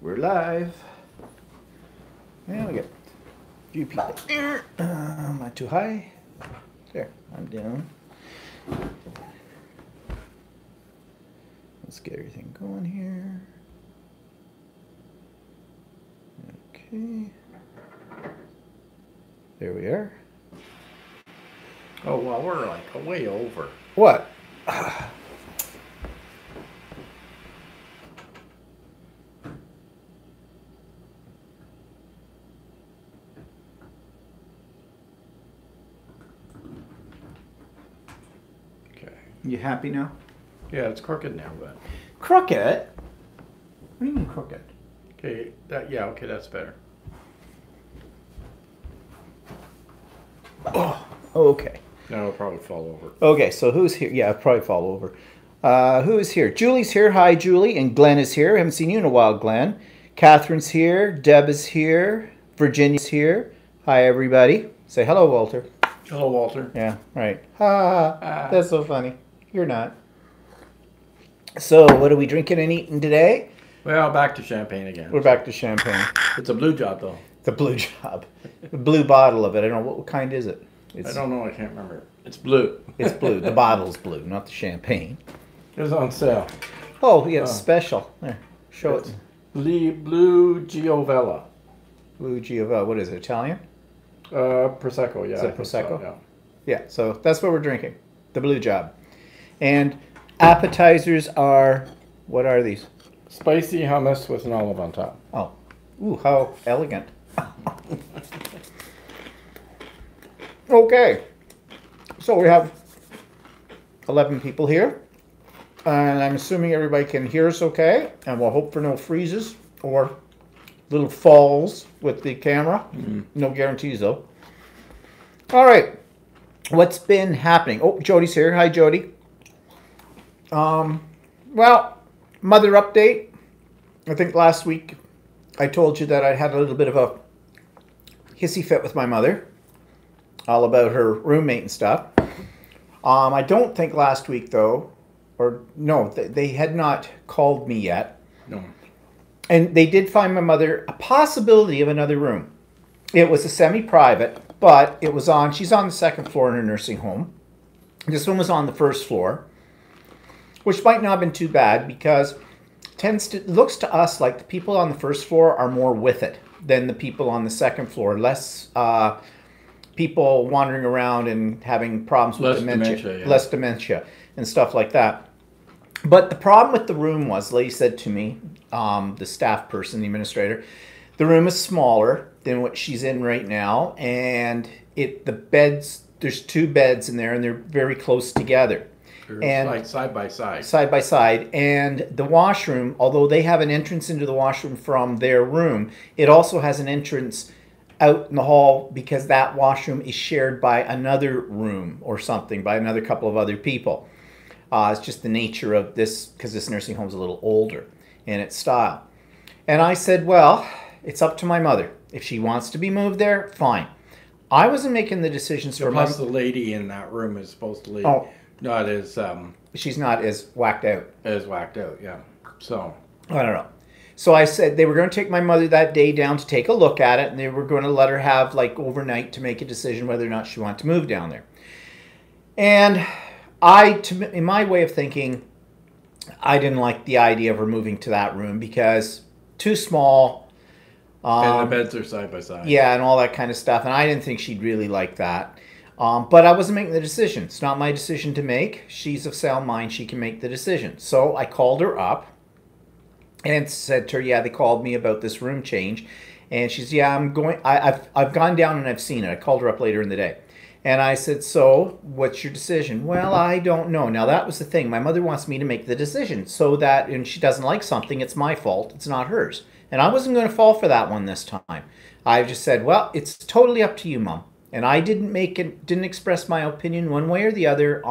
We're live. Yeah, we got a few people there. Not too high. There, I'm down. Let's get everything going here. Okay. There we are. Oh, well, we're like way over. What? Okay. You happy now? Yeah, it's crooked now, but. Crooked? What do you mean crooked? Okay, okay, that's better. Oh, okay. Now it'll probably fall over. Okay, so who's here? Yeah, I'll probably fall over. Who is here? Julie's here. Hi, Julie. And Glenn is here. I haven't seen you in a while, Glenn. Catherine's here. Deb is here. Virginia's here. Hi, everybody. Say hello, Walter. Hello, Walter. Yeah, right. That's so funny. You're not. So, what are we drinking and eating today? Well, back to champagne again. We're back to champagne. It's a blue job, though. The blue job. The blue bottle of it. I don't know. What kind is it? I don't know. I can't remember. It's blue. It's blue. The bottle's blue, not the champagne. It was on sale. Oh, yeah, special. There, show it. Blue Giovella. Blue Giovella. What is it, Italian? Prosecco, yeah. Is it Prosecco? So, Yeah, so that's what we're drinking. The blue job. And appetizers are, what are these? Spicy hummus with an olive on top. Oh, ooh, how elegant. Okay, so we have 11 people here, and I'm assuming everybody can hear us okay, and we'll hope for no freezes or little falls with the camera. No guarantees, though. All right, what's been happening? Oh, Jody's here. Hi, Jody. Well, mother update. I think last week I told you that I had a little bit of a hissy fit with my mother, all about her roommate and stuff. I don't think last week, though, or no, they had not called me yet. No. And they did find my mother a possibility of another room. It was a semi-private, but it was on, she's on the second floor in her nursing home. This one was on the first floor, which might not have been too bad because it looks to us like the people on the first floor are more with it than the people on the second floor. Less people wandering around and having problems with dementia. Yeah. Less dementia and stuff like that. But the problem with the room was, the lady said to me, the staff person, the administrator, the room is smaller than what she's in right now, and the beds, there's two beds in there, and they're very close together. And like side by side. Side by side. And the washroom, although they have an entrance into the washroom from their room, it also has an entrance out in the hall because that washroom is shared by another room or something, by another couple of other people. It's just the nature of this, because this nursing home is a little older in its style. And I said, well, it's up to my mother. If she wants to be moved there, fine. I wasn't making the decisions for plus the lady in that room is supposed to leave. Oh. Not as she's not as whacked out. As whacked out, yeah. So I don't know. So I said they were going to take my mother that day down to take a look at it, and they were going to let her have like overnight to make a decision whether or not she wanted to move down there. And in my way of thinking, I didn't like the idea of her moving to that room because too small. And the beds are side by side. Yeah, and all that kind of stuff. And I didn't think she'd really like that. But I wasn't making the decision. It's not my decision to make. She's of sound mind. She can make the decision. So I called her up and said to her, yeah, they called me about this room change. And she said, yeah, I'm going. I've gone down and I've seen it. I called her up later in the day. And I said, so what's your decision? Well, I don't know. Now, that was the thing. My mother wants me to make the decision so that if she doesn't like something, it's my fault. It's not hers. And I wasn't going to fall for that one this time. I just said, well, it's totally up to you, Mom. And I didn't express my opinion one way or the other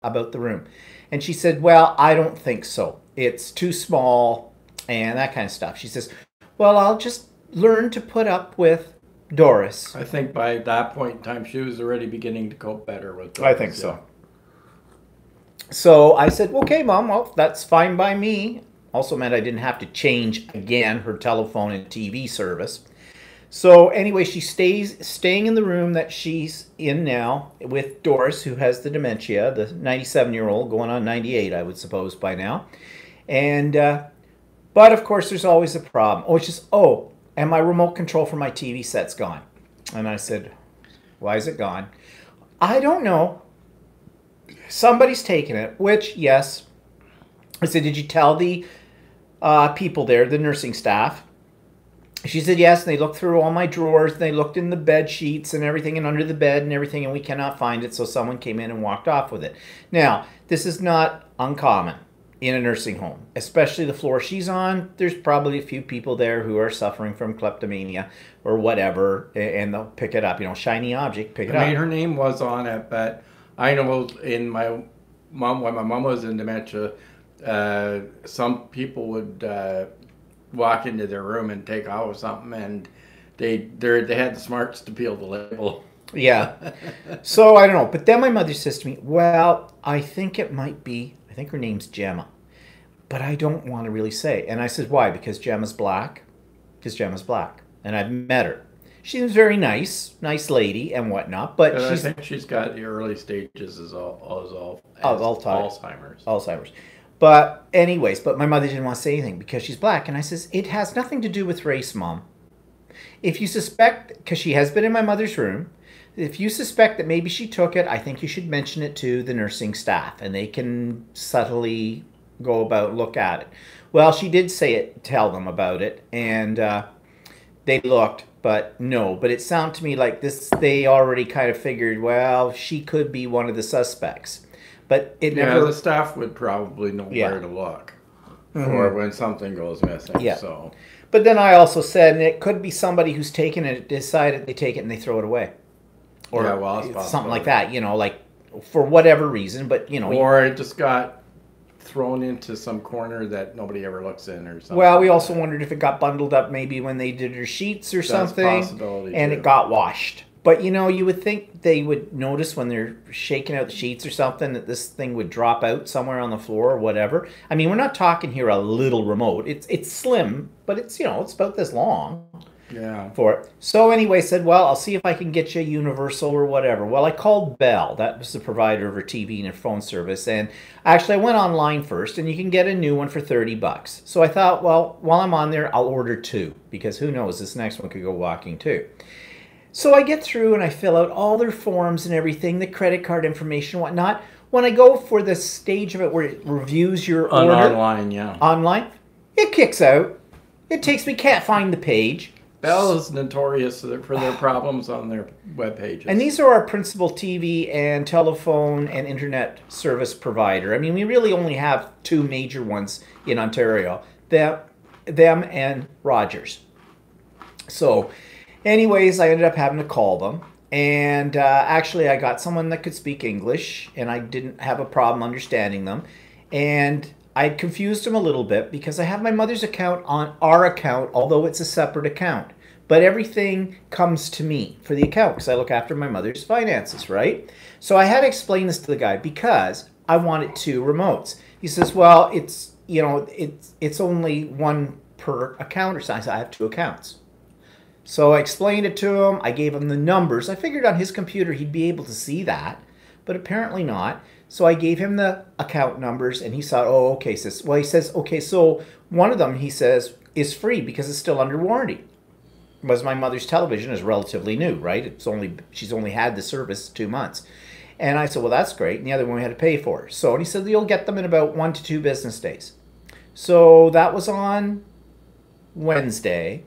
about the room. And she said, well, I don't think so. It's too small and that kind of stuff. She says, well, I'll just learn to put up with Doris. I think by that point in time, she was already beginning to cope better with Doris. I think so. So I said, okay, Mom, well, that's fine by me. Also meant I didn't have to change again her telephone and TV service. So anyway, she staying in the room that she's in now with Doris, who has the dementia, the 97-year-old, going on 98, I would suppose by now. And but of course, there's always a problem. Oh, it's just and my remote control for my TV set's gone. And I said, why is it gone? I don't know. Somebody's taken it. Which, yes. I said, did you tell the people there, the nursing staff? She said yes, and they looked through all my drawers, and they looked in the bed sheets and everything, and under the bed and everything, and we cannot find it, so someone came in and walked off with it. Now, this is not uncommon in a nursing home, especially the floor she's on. There's probably a few people there who are suffering from kleptomania or whatever, and they'll pick it up. You know, shiny object, pick it up. I mean, her name was on it, but I know in my mom, when my mom was in dementia, some people would walk into their room and take out something, and they had the smarts to peel the label. Yeah. So I don't know. But then my mother says to me, well, I think it might be, I think her name's Gemma, but I don't want to really say. And I said, why? Because Gemma's black? Because Gemma's black. And I've met her. She seems very nice lady and whatnot, but I think she's got the early stages as Alzheimer's. Alzheimer's. But anyways, but my mother didn't want to say anything because she's black. And I says, it has nothing to do with race, Mom. If you suspect, because she has been in my mother's room, if you suspect that maybe she took it, I think you should mention it to the nursing staff and they can subtly go about, look at it. Well, she did say it, tell them about it, and they looked, but no. But it sounded to me like this, they already kind of figured, well, she could be one of the suspects. But it never... Yeah, the staff would probably know where to look for when something goes missing. Yeah. So. But then I also said, and it could be somebody who's taken it, decided they take it and they throw it away. Or yeah, well, that's something like that, you know, like for whatever reason, but you know. Or it just got thrown into some corner that nobody ever looks in or something. Well, we also wondered if it got bundled up maybe when they did her sheets or something. That's a possibility, and too. it got washed. But, you know, you would think they would notice when they're shaking out the sheets or something that this thing would drop out somewhere on the floor or whatever. I mean, we're not talking here a little remote. It's slim, but it's, you know, it's about this long. Yeah. For it. So anyway, said, well, I'll see if I can get you a Universal or whatever. Well, I called Bell. That was the provider of her TV and her phone service. And actually, I went online first, and you can get a new one for $30. So I thought, well, while I'm on there, I'll order two, because who knows, this next one could go walking too. So I get through and I fill out all their forms and everything, the credit card information, whatnot. When I go for the stage of it where it reviews your order online, yeah, online, it kicks out. It takes me, can't find the page. Bell is notorious for their problems on their web pages. And these are our principal TV and telephone and internet service provider. I mean, we really only have two major ones in Ontario, them and Rogers. So anyways, I ended up having to call them. And actually, I got someone that could speak English, and I didn't have a problem understanding them. And I confused them a little bit because I have my mother's account on our account, although it's a separate account. But everything comes to me for the account because I look after my mother's finances, right? So I had to explain this to the guy because I wanted two remotes. He says, well, it's, you know, it's only one per account or something. I said, I have two accounts. So I explained it to him. I gave him the numbers. I figured on his computer he'd be able to see that, but apparently not. So I gave him the account numbers, and he saw, oh, okay. Well, he says, okay, so one of them, he says, is free because it's still under warranty. Because my mother's television is relatively new, right? She's only had the service 2 months. And I said, well, that's great. And the other one we had to pay for. So, and he said, you'll get them in about 1 to 2 business days. So that was on Wednesday.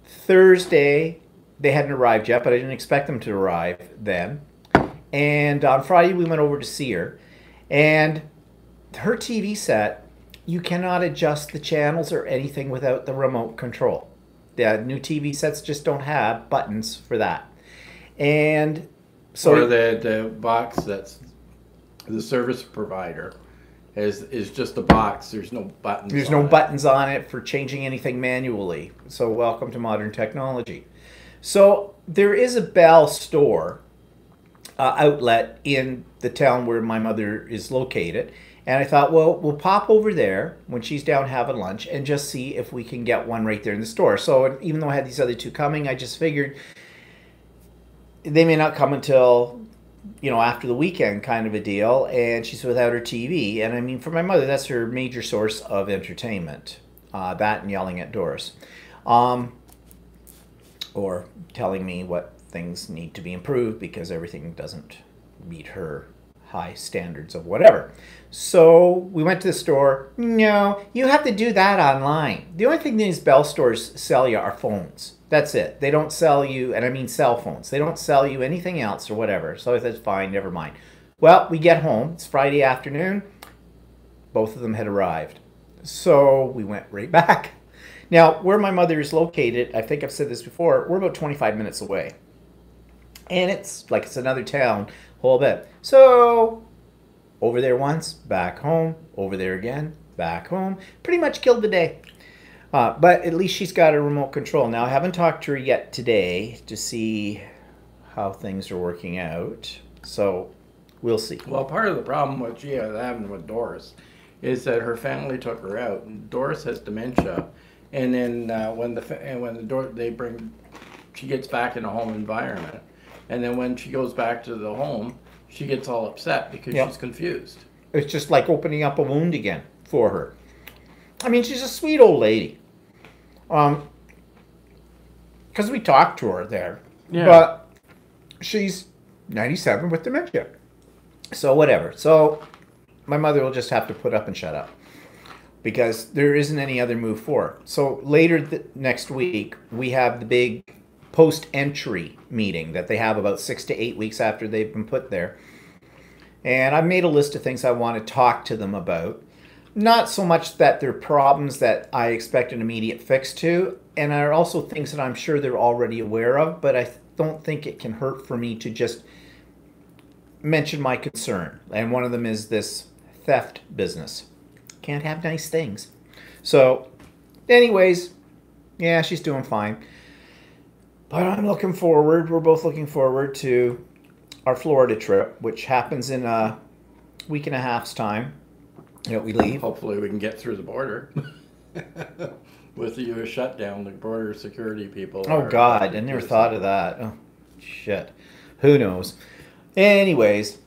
Thursday, they hadn't arrived yet, but I didn't expect them to arrive then. And on Friday, we went over to see her. And her TV set, you cannot adjust the channels or anything without the remote control. The new TV sets just don't have buttons for that. And so... Or the box that's the service provider is just a box. There's no buttons. There's no buttons on it for changing anything manually. So welcome to modern technology. So there is a Bell store outlet in the town where my mother is located, And I thought, well, we'll pop over there when she's down having lunch and just see if we can get one right there in the store. So even though I had these other two coming, I just figured they may not come until, after the weekend kind of a deal. And she's without her TV. And I mean, for my mother, that's her major source of entertainment. That and yelling at Doris. Or telling me what things need to be improved because everything doesn't meet her high standards of whatever. So we went to the store. No, you have to do that online. The only thing these Bell stores sell you are phones. That's it. They don't sell you, and I mean cell phones. They don't sell you anything else or whatever. So I said, fine, never mind. Well, we get home. It's Friday afternoon. Both of them had arrived. So we went right back. Now, where my mother is located, I think I've said this before, we're about 25 minutes away. And it's like it's another town, a whole bit. So, over there once, back home, over there again, back home. Pretty much killed the day. But at least she's got a remote control. Now, I haven't talked to her yet today to see how things are working out. So, we'll see. Well, part of the problem what she is having with Doris is that her family took her out. And Doris has dementia. And then she gets back in a home environment. And then when she goes back to the home, she gets all upset because she's confused. It's just like opening up a wound again for her. I mean, she's a sweet old lady. Because we talked to her there. Yeah. But she's 97 with dementia. So whatever. So my mother will just have to put up and shut up. Because there isn't any other move for her. So later next week, we have the big post-entry meeting that they have about 6 to 8 weeks after they've been put there. And I've made a list of things I want to talk to them about. Not so much that they're problems that I expect an immediate fix to, and are also things that I'm sure they're already aware of, but I don't think it can hurt for me to just mention my concern. And one of them is this theft business. Can't have nice things. So, anyways, yeah, she's doing fine. But I'm looking forward, we're both looking forward to our Florida trip, which happens in a week and a half's time. We leave. Hopefully we can get through the border. With the U.S. shutdown, the border security people. Oh, God, I never thought of that. Oh, shit. Who knows? Anyways,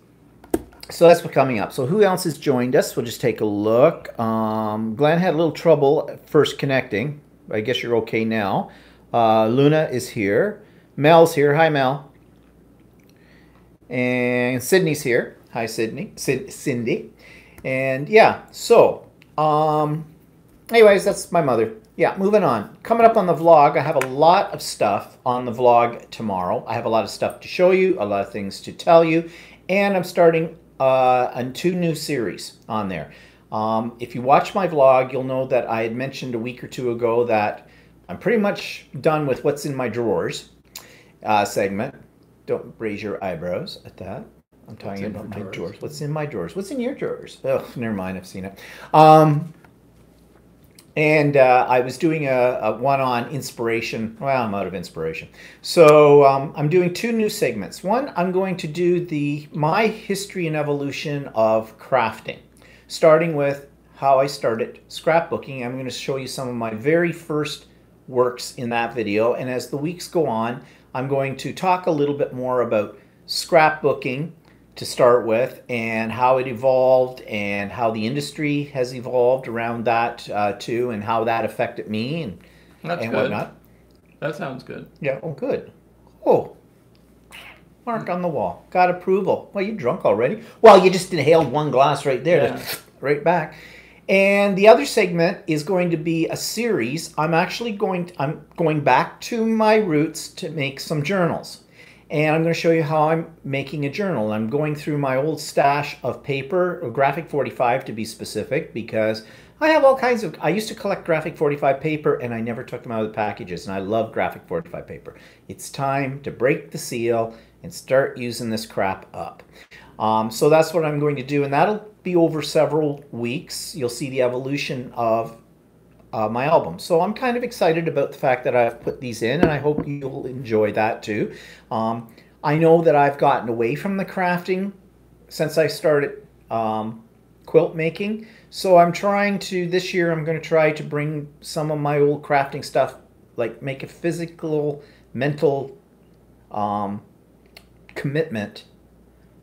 so that's what's coming up. So who else has joined us? We'll just take a look. Glenn had a little trouble at first connecting. I guess you're okay now. Luna is here. Mel's here. Hi, Mel. And Sydney's here. Hi, Sydney. Cindy. And yeah, so, anyways, that's my mother. Yeah, moving on. Coming up on the vlog, I have a lot of stuff on the vlog tomorrow. I have a lot of stuff to show you, a lot of things to tell you, and I'm starting on 2 new series on there. If you watch my vlog, you'll know that I had mentioned a week or 2 ago that I'm pretty much done with what's in my drawers segment. Don't raise your eyebrows at that. I'm talking about my drawers. What's in my drawers? What's in your drawers? Oh, never mind. I've seen it. And I was doing a one on inspiration. Well, I'm out of inspiration. So I'm doing 2 new segments. One, I'm going to do my history and evolution of crafting, starting with how I started scrapbooking. I'm going to show you some of my very first works in that video. And as the weeks go on, I'm going to talk a little bit more about scrapbooking to start with, and how it evolved, and how the industry has evolved around that too, and how that affected me and whatnot. That sounds good. Yeah. Oh, good. Oh, mark on the wall. Got approval. Well, you drunk already? Well, you just inhaled 1 glass right there, yeah. Right back. And the other segment is going to be a series. I'm going back to my roots to make some journals. And I'm going to show you how I'm making a journal. I'm going through my old stash of paper, Graphic 45 to be specific, because I have all kinds of... I used to collect Graphic 45 paper, and I never took them out of the packages, and I love Graphic 45 paper. It's time to break the seal and start using this crap up. So that's what I'm going to do, and that'll be over several weeks. You'll see the evolution of my album. So I'm kind of excited about the fact that I've put these in, and I hope you'll enjoy that too. I know that I've gotten away from the crafting since I started quilt making. So I'm trying to, this year I'm going to try to bring some of my old crafting stuff, like make a physical, mental commitment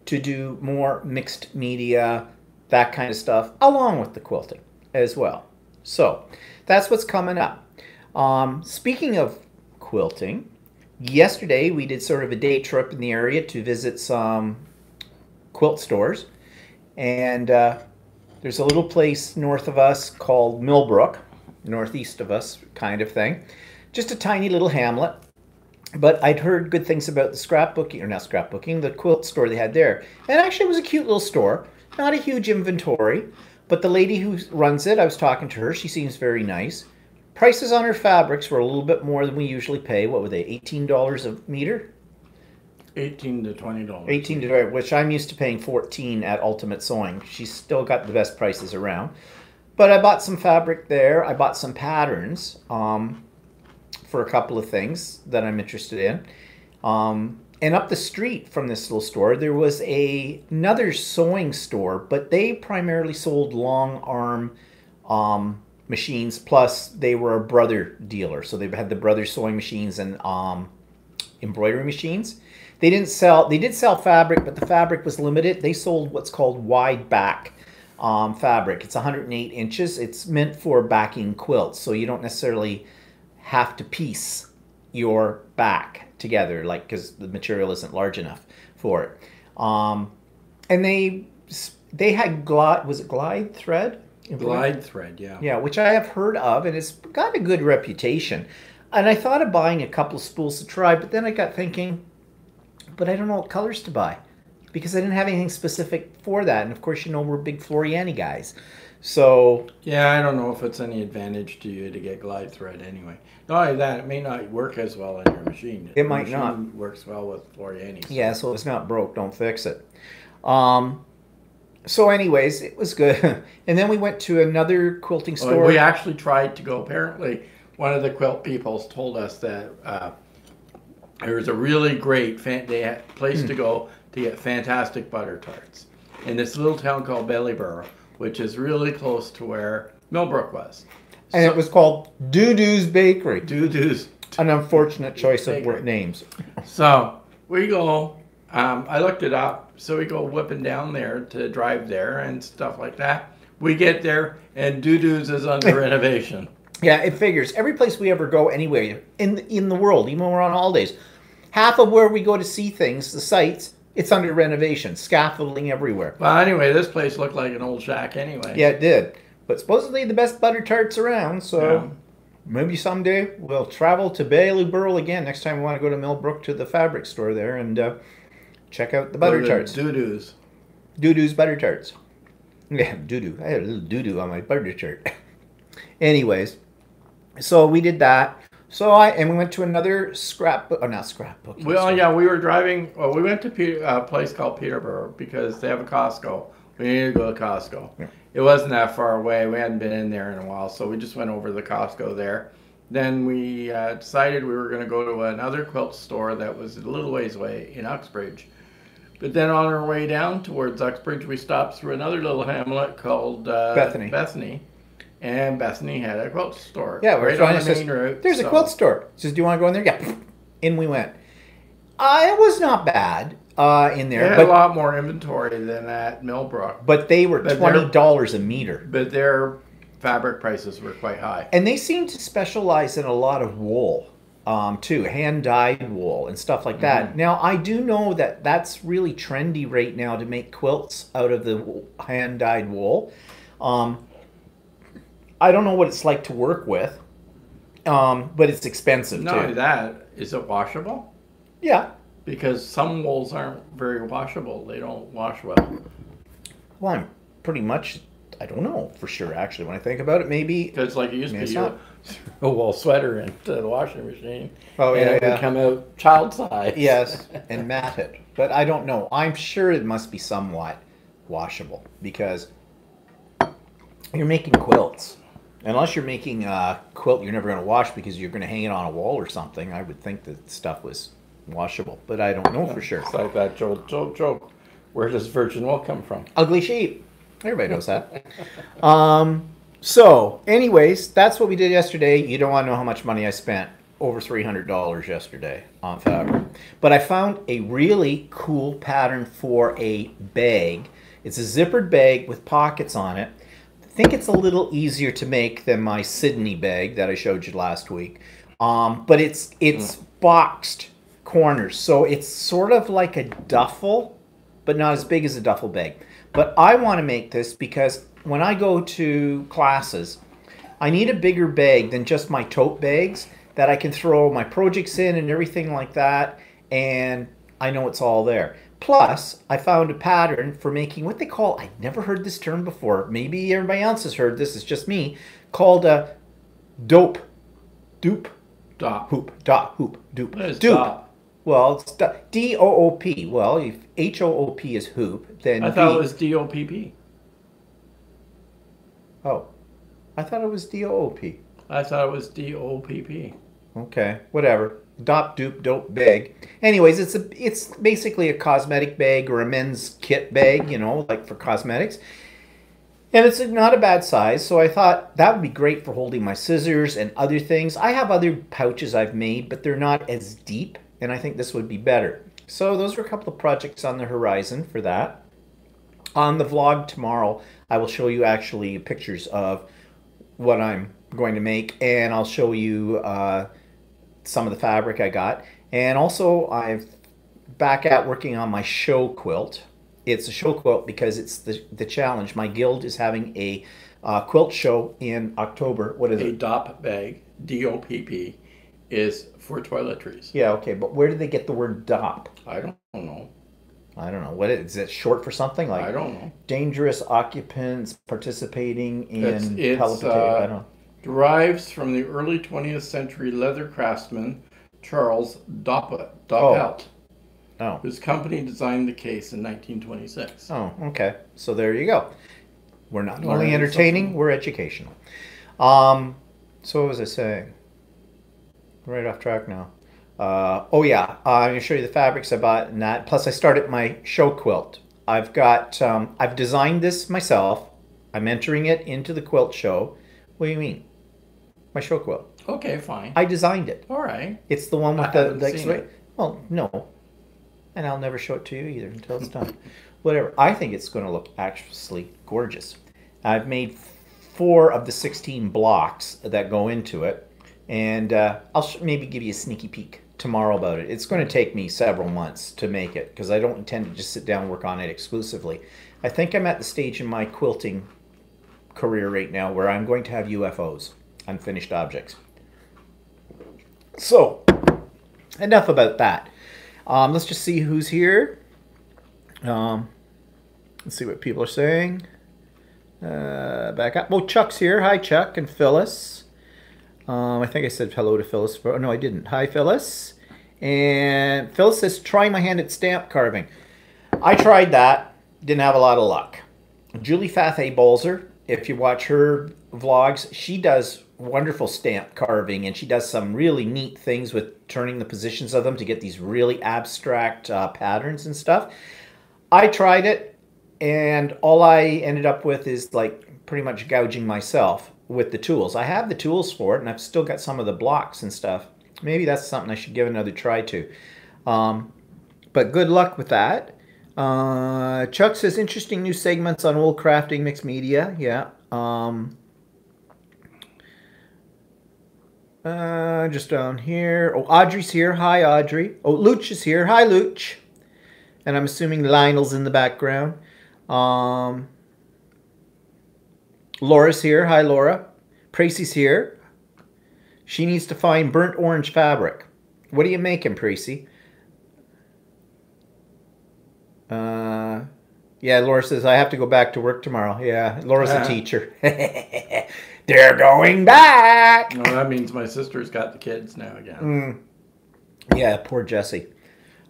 to do more mixed media, that kind of stuff, along with the quilting as well. So that's what's coming up. Speaking of quilting, yesterday we did sort of a day trip in the area to visit some quilt stores. And there's a little place north of us called Millbrook, northeast of us kind of thing. Just a tiny little hamlet. But I'd heard good things about the scrapbooking, or not scrapbooking, the quilt store they had there. And actually it was a cute little store. Not a huge inventory. But the lady who runs it, I was talking to her, she seems very nice. Prices on her fabrics were a little bit more than we usually pay. What were they, $18 a meter? $18 to $20. 18 to 20, which I'm used to paying 14 at Ultimate Sewing. She's still got the best prices around. But I bought some fabric there. I bought some patterns for a couple of things that I'm interested in. And up the street from this little store, there was another sewing store, but they primarily sold long arm machines, plus they were a brother dealer. So they had the brother sewing machines and embroidery machines. They did sell fabric, but the fabric was limited. They sold what's called wide back fabric. It's 108 inches. It's meant for backing quilts, so you don't necessarily have to piece your back together, like, because the material isn't large enough for it. And they had Glide thread? Glide thread, yeah. Yeah, which I have heard of, and it's got a good reputation. And I thought of buying a couple of spools to try, but then I got thinking, but I don't know what colors to buy, because I didn't have anything specific for that. And of course, you know, we're big Floriani guys. So yeah, I don't know if it's any advantage to you to get glide thread anyway. Not only that, it may not work as well on your machine. It might not. Works well with Floriani's. Yeah, so if it's not broke, don't fix it. So anyways, it was good. And then we went to another quilting store. Well, we actually tried to go. Apparently, one of the quilt people told us that there was a really great place to go to get fantastic butter tarts in this little town called Bellyborough, which is really close to where Millbrook was. And it was called Doo-Doo's Bakery. Doo-Doo's. An unfortunate choice of names. So we go, I looked it up, so we go whipping down there to drive there and stuff like that. We get there, and Doo-Doo's is under renovation. Yeah, it figures. Every place we ever go anyway, in the world, even when we're on holidays, half of where we go to see things, the sites, it's under renovation. Scaffolding everywhere. Well, anyway, this place looked like an old shack anyway. Yeah, it did. But supposedly the best butter tarts around, so Yeah. maybe someday we'll travel to Ballyborough again. Next time we want to go to Millbrook to the fabric store there and check out the butter tarts. Doo-Doo's. Doo-Doo's butter tarts. Yeah, doo-doo. I had a little doo-doo on my butter tart. Anyways, so we did that. So we went to another not scrapbook. Well, yeah, we were driving. Well, we went to a place called Peterborough because they have a Costco. We needed to go to Costco. Yeah. It wasn't that far away. We hadn't been in there in a while, so we just went over to the Costco there. Then we decided we were going to go to another quilt store that was a little ways away in Uxbridge. But then on our way down towards Uxbridge, we stopped through another little hamlet called Bethany. And Bethany had a quilt store. Yeah, we're right on the main route. There's a quilt store. Says, do you want to go in there? Yeah. In we went. It was not bad in there. They had a lot more inventory than at Millbrook. But they were $20 a meter. But their fabric prices were quite high. And they seem to specialize in a lot of wool, too. Hand-dyed wool and stuff like that. Mm-hmm. Now, I do know that that's really trendy right now to make quilts out of the hand-dyed wool. I don't know what it's like to work with, but it's expensive, too. Not only that, is it washable? Yeah. Because some wools aren't very washable. They don't wash well. Well, I'm pretty much, I don't know for sure, actually. When I think about it, maybe... Because like it used to be a wool sweater into the washing machine. Oh, yeah, and it would come out child size. Yes, and matted. But I don't know. I'm sure it must be somewhat washable because you're making quilts. Unless you're making a quilt you're never going to wash because you're going to hang it on a wall or something, I would think that stuff was washable. But I don't know for sure. It's like that joke. Where does virgin wool come from? Ugly sheep. Everybody knows that. So, anyways, that's what we did yesterday. You don't want to know how much money I spent. Over $300 yesterday on fabric. But I found a really cool pattern for a bag. It's a zippered bag with pockets on it. I think it's a little easier to make than my Sydney bag that I showed you last week. But it's boxed corners. So it's sort of like a duffel, but not as big as a duffel bag. But I want to make this because when I go to classes, I need a bigger bag than just my tote bags that I can throw my projects in and everything like that, and I know it's all there. Plus, I found a pattern for making what they call, I've never heard this term before, maybe everybody else has heard this, it's just me, called a dope. Doop. Dop. Hoop. Dop. Hoop. Doop. What is Doop. dop? Well, it's D-O-O-P. Well, if H-O-O-P is hoop, then I thought it was D-O-P-P. Oh. I thought it was D-O-O-P. I thought it was D-O-P-P. Okay, whatever. Dop, doop, dope bag. Anyways, it's basically a cosmetic bag or a men's kit bag, you know, like for cosmetics. And it's not a bad size, so I thought that would be great for holding my scissors and other things. I have other pouches I've made, but they're not as deep, and I think this would be better. So those are a couple of projects on the horizon for that. On the vlog tomorrow, I will show you actually pictures of what I'm going to make, and I'll show you some of the fabric I got. And also, I'm back at working on my show quilt. It's a show quilt because it's the challenge. My guild is having a quilt show in October. What is A it? dop bag, D-O-P-P, is for toiletries. Yeah, okay, but where did they get the word DOP? I don't know. I don't know. What is it short for something? Like I don't know. dangerous occupants participating in It's, I don't know. derives from the early 20th century leather craftsman Charles Doppelt, Oh. whose company designed the case in 1926. Oh, okay. So there you go. We're not only Learning entertaining, something. we're educational. So what was I saying? Right off track now. Oh yeah, I'm going to show you the fabrics I bought and that. Plus I started my show quilt. I've got, I've designed this myself. I'm entering it into the quilt show. What do you mean? My show quilt. Okay, fine. I designed it. All right. It's the one with I the haven't like. seen it. Well, no, and I'll never show it to you either until it's done. Whatever. I think it's going to look actually gorgeous. I've made 4 of the 16 blocks that go into it, and I'll maybe give you a sneaky peek tomorrow about it. It's going to take me several months to make it because I don't intend to just sit down and work on it exclusively. I think I'm at the stage in my quilting career right now where I'm going to have UFOs, unfinished objects. So, enough about that. Let's just see who's here. Let's see what people are saying. Back up. Oh, Chuck's here. Hi, Chuck and Phyllis. I think I said hello to Phyllis. Oh, no, I didn't. Hi, Phyllis. And Phyllis says, try my hand at stamp carving. I tried that. Didn't have a lot of luck. Julie Fathay Bolzer, if you watch her vlogs, she does wonderful stamp carving, and she does some really neat things with turning the positions of them to get these really abstract patterns and stuff. I tried it, and all I ended up with is like pretty much gouging myself with the tools. I have the tools for it, and I've still got some of the blocks and stuff. Maybe that's something I should give another try to. But good luck with that. Chuck says, interesting new segments on old crafting mixed media. Yeah. Just down here. Oh, Audrey's here. Hi, Audrey. Oh, Luch is here. Hi, Luch. And I'm assuming Lionel's in the background. Laura's here. Hi, Laura. Precy's here. She needs to find burnt orange fabric. What are you making, Precy? Yeah, Laura says, I have to go back to work tomorrow. Yeah, Laura's a teacher. They're going back. No, that means my sister's got the kids now again. Yeah, poor Jessie.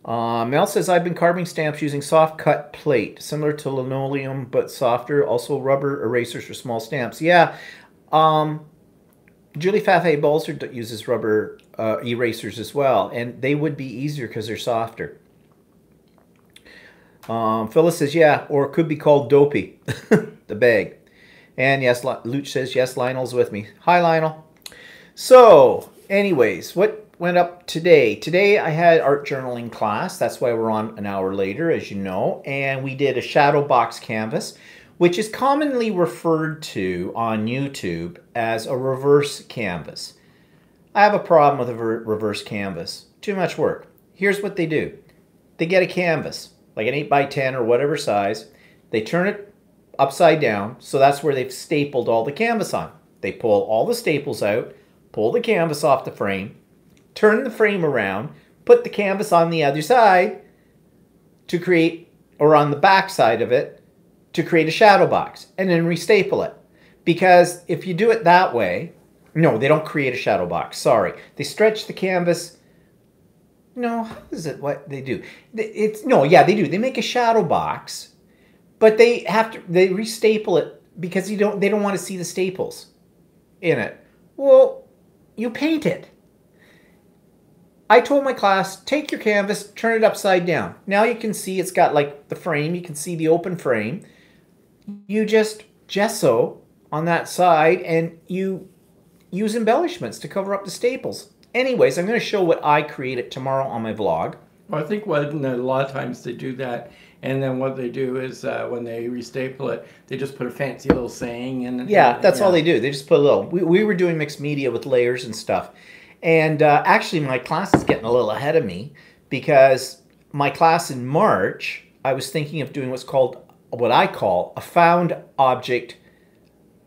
Mel says, I've been carving stamps using soft cut plate, similar to linoleum, but softer. Also rubber erasers for small stamps. Yeah. Julie Fathay Bolzer uses rubber erasers as well, and they would be easier because they're softer. Phyllis says, yeah, or it could be called dopey. the bag. And yes, Luch says, yes, Lionel's with me. Hi, Lionel. So, anyways, what went up today? Today I had art journaling class. That's why we're on an hour later, as you know. And we did a shadow box canvas, which is commonly referred to on YouTube as a reverse canvas. I have a problem with a reverse canvas. Too much work. Here's what they do. They get a canvas, like an 8x10 or whatever size. They turn it upside down, so that's where they've stapled all the canvas on. They pull all the staples out, pull the canvas off the frame, turn the frame around, put the canvas on the other side to create, or on the back side of it, to create a shadow box, and then restaple it. Because if you do it that way, no, they don't create a shadow box, sorry. They stretch the canvas. No, how is it what they do? Yeah, they do. They make a shadow box, but they restaple it because they don't want to see the staples in it. Well, you paint it. I told my class, take your canvas, turn it upside down. Now you can see it's got like the frame. You can see the open frame. You just gesso on that side and you use embellishments to cover up the staples. Anyways, I'm going to show what I created tomorrow on my vlog. Well, I think a lot of times they do that, and then what they do is when they restaple it, they just put a fancy little saying in. Yeah, that's all they do. They just put a little. We were doing mixed media with layers and stuff. And actually, my class is getting a little ahead of me because my class in March, I was thinking of doing what I call a found object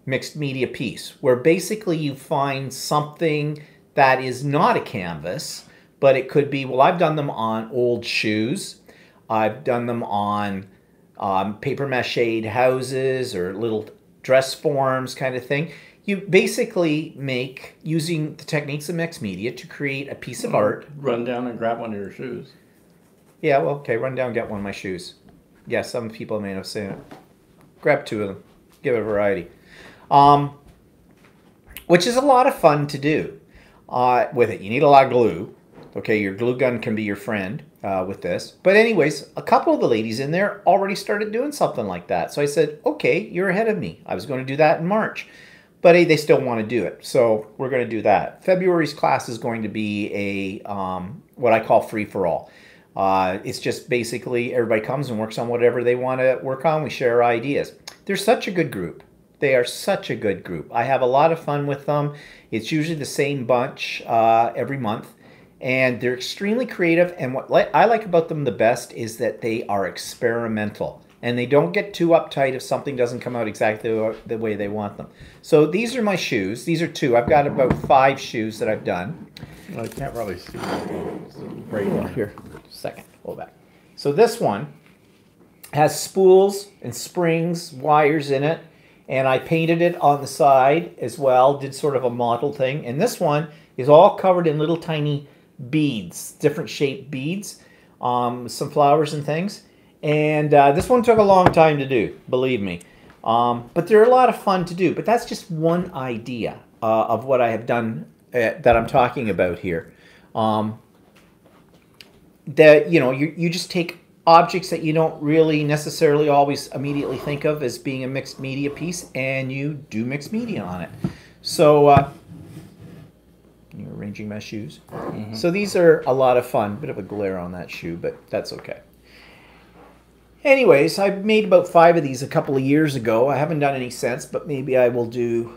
mixed media piece, where basically you find something that is not a canvas, but it could be, well, I've done them on old shoes. I've done them on paper mache houses or little dress forms kind of thing. You basically make, using the techniques of mixed media to create a piece of art. Run down and grab one of your shoes. Yeah, well, okay, run down and get one of my shoes. Yeah, some people may have seen it. Grab two of them. Give it a variety. Which is a lot of fun to do. With it, you need a lot of glue. Okay, your glue gun can be your friend with this. But anyways, a couple of the ladies in there already started doing something like that. So I said, okay, you're ahead of me. I was going to do that in March. But hey, they still want to do it. So we're going to do that. February's class is going to be a what I call free-for-all. It's just basically everybody comes and works on whatever they want to work on. We share ideas. They're such a good group. They are such a good group. I have a lot of fun with them. It's usually the same bunch every month. And they're extremely creative. And what I like about them the best is that they are experimental. And they don't get too uptight if something doesn't come out exactly the way they want them. So these are my shoes. These are two. I've got about 5 shoes that I've done. I can't really see. Right here. Second. Hold back. So this one has spools and springs, wires in it. And I painted it on the side as well, did sort of a model thing. And this one is all covered in little tiny beads, different shaped beads, some flowers and things. And this one took a long time to do, believe me. But they're a lot of fun to do. But that's just one idea of what I have done that I'm talking about here. That, you know, you just take objects that you don't really necessarily always immediately think of as being a mixed media piece, and you do mixed media on it. So, you're arranging my shoes. Mm-hmm. So these are a lot of fun. Bit of a glare on that shoe, but that's okay. Anyways, I made about 5 of these a couple of years ago. I haven't done any since, but maybe I will do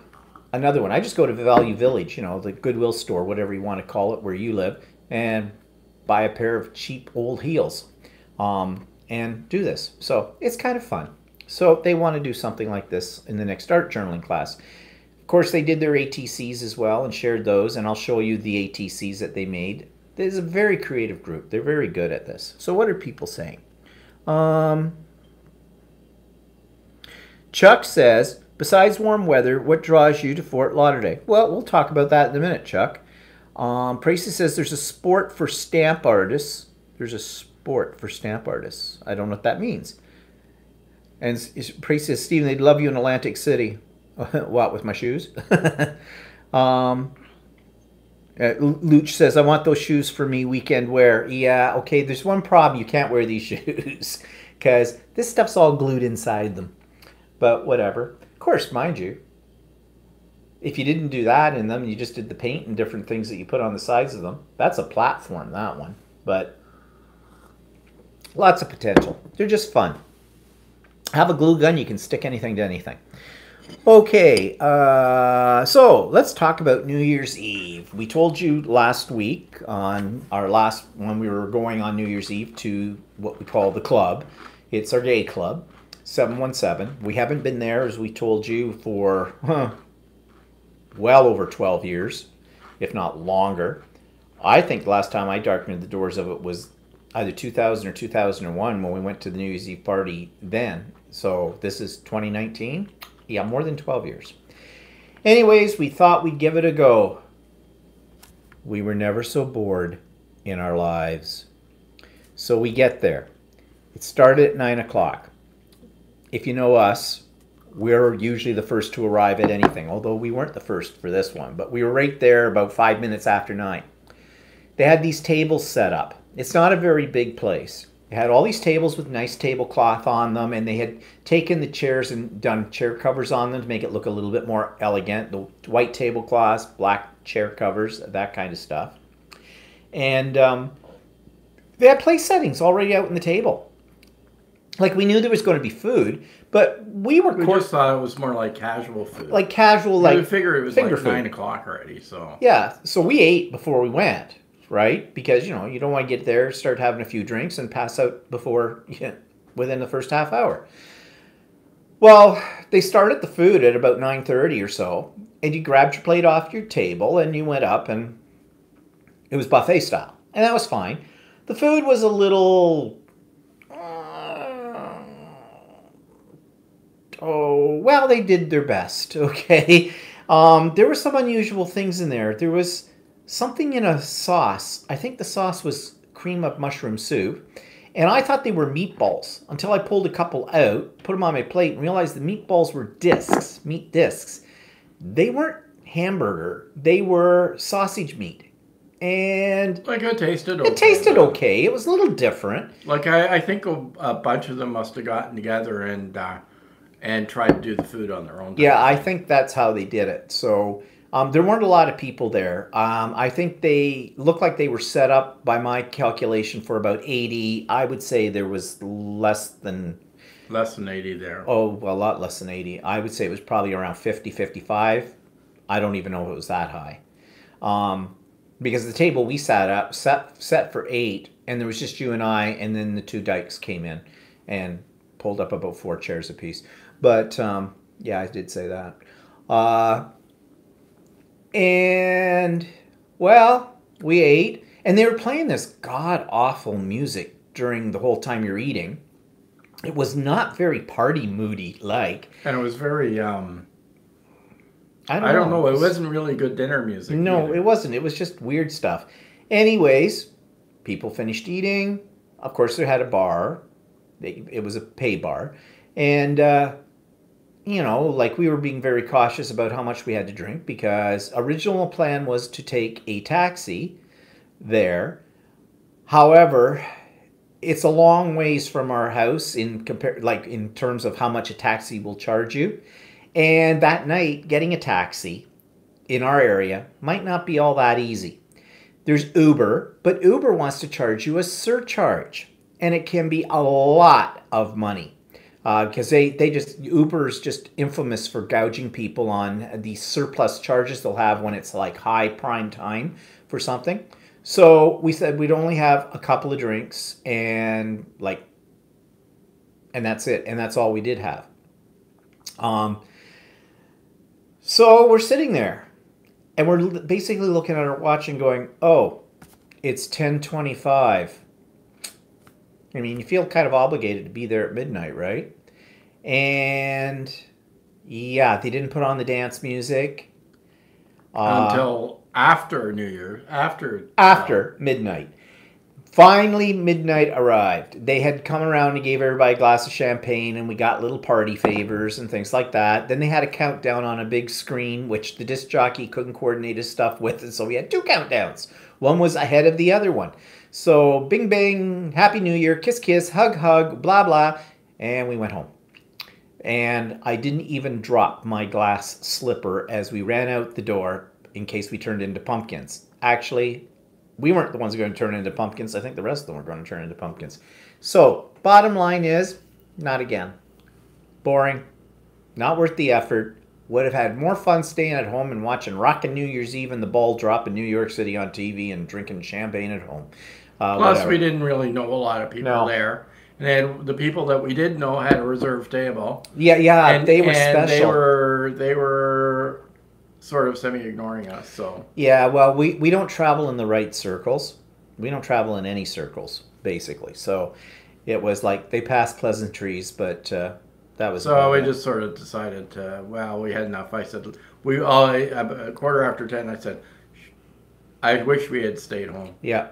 another one. I just go to Value Village, you know, the Goodwill store, whatever you want to call it, where you live, and buy a pair of cheap old heels. And do this. So it's kind of fun. So they want to do something like this in the next art journaling class. Of course, they did their ATCs as well and shared those, and I'll show you the ATCs that they made. This is a very creative group. They're very good at this. So what are people saying? Chuck says, besides warm weather, what draws you to Fort Lauderdale? Well, we'll talk about that in a minute, Chuck. Tracy says there's a sport for stamp artists. There's a sport for stamp artists. I don't know what that means. And Tracy says, Stephen, they'd love you in Atlantic City. What, with my shoes? Luch says, I want those shoes for me weekend wear. Yeah, okay, there's one problem. You can't wear these shoes because this stuff's all glued inside them. But whatever. Of course, mind you, if you didn't do that in them, you just did the paint and different things that you put on the sides of them. That's a platform, that one. But lots of potential. They're just fun. Have a glue gun, you can stick anything to anything. Okay, so let's talk about New Year's Eve. We told you last week on our last, when we were going on New Year's Eve to what we call the club. It's our gay club, 717. We haven't been there, as we told you, for well over 12 years, if not longer. I think the last time I darkened the doors of it was either 2000 or 2001 when we went to the New Year's Eve party then. So this is 2019. Yeah, more than 12 years. Anyways, we thought we'd give it a go. We were never so bored in our lives. So we get there. It started at 9 o'clock. If you know us, we're usually the first to arrive at anything, although we weren't the first for this one, but we were right there about 5 minutes after 9. They had these tables set up. It's not a very big place. They had all these tables with nice tablecloth on them, and they had taken the chairs and done chair covers on them to make it look a little bit more elegant. The white tablecloths, black chair covers, that kind of stuff. And they had place settings already out on the table. Like, we knew there was going to be food, but we just thought it was more like casual food. Like casual, like we figure it was finger like food. 9 o'clock already, so. Yeah, so we ate before we went. Right? Because, you know, you don't want to get there, start having a few drinks, and pass out before, within the first half hour. Well, they started the food at about 9:30 or so, and you grabbed your plate off your table, and you went up, and it was buffet style. And that was fine. The food was a little... well, they did their best, okay? There were some unusual things in there. There was something in a sauce. I think the sauce was cream of mushroom soup. And I thought they were meatballs until I pulled a couple out, put them on my plate, and realized the meatballs were discs, meat discs. They weren't hamburger. They were sausage meat. And like it tasted okay. It tasted okay. It was a little different. Like I think a bunch of them must have gotten together and tried to do the food on their own. Yeah, I think that's how they did it. So... there weren't a lot of people there. I think they looked like they were set up, by my calculation, for about 80. I would say there was less than 80 there. Oh, well, a lot less than 80. I would say it was probably around 50, 55. I don't even know if it was that high. Because the table we sat at, set for 8, and there was just you and I, and then the two dykes came in and pulled up about 4 chairs apiece. But, yeah, I did say that. And, well, we ate, and they were playing this god-awful music during the whole time you're eating. It was not very party moody-like. And it was very, I don't know. It wasn't really good dinner music. No, either. It wasn't. It was just weird stuff. Anyways, people finished eating. Of course, they had a bar. It was a pay bar. And... you know, like we were being very cautious about how much we had to drink because original plan was to take a taxi there. However, it's a long ways from our house in terms of how much a taxi will charge you. And that night, getting a taxi in our area might not be all that easy. There's Uber, but Uber wants to charge you a surcharge, and it can be a lot of money. Because Uber is just infamous for gouging people on the surplus charges they'll have when it's like high prime time for something. So we said we'd only have a couple of drinks and that's it. And that's all we did have. So we're sitting there and we're basically looking at our watch and going, oh, it's 10:25. I mean, you feel kind of obligated to be there at midnight, right? And yeah, they didn't put on the dance music until after New Year, after midnight. Finally, midnight arrived. They had come around and gave everybody a glass of champagne, and we got little party favors and things like that. Then they had a countdown on a big screen, which the disc jockey couldn't coordinate his stuff with, and so we had 2 countdowns. One was ahead of the other one. So, bing, bang, Happy New Year, kiss, kiss, hug, hug, blah, blah, and we went home. And I didn't even drop my glass slipper as we ran out the door in case we turned into pumpkins. Actually, we weren't the ones going to turn into pumpkins. I think the rest of them were going to turn into pumpkins. So, bottom line is, not again. Boring. Not worth the effort. Would have had more fun staying at home and watching Rockin' New Year's Eve and the ball drop in New York City on TV and drinking champagne at home. Plus, Whatever. we didn't really know a lot of people No. there. And the people that we did know had a reserved table. Yeah, And they were and special. They were sort of semi-ignoring us. So Yeah, well, we don't travel in the right circles. We don't travel in any circles, basically. So it was like they passed pleasantries, but that was so about we it. just sort of decided to. Well, we had enough. I said we all a quarter after 10. I said I wish we had stayed home. Yeah.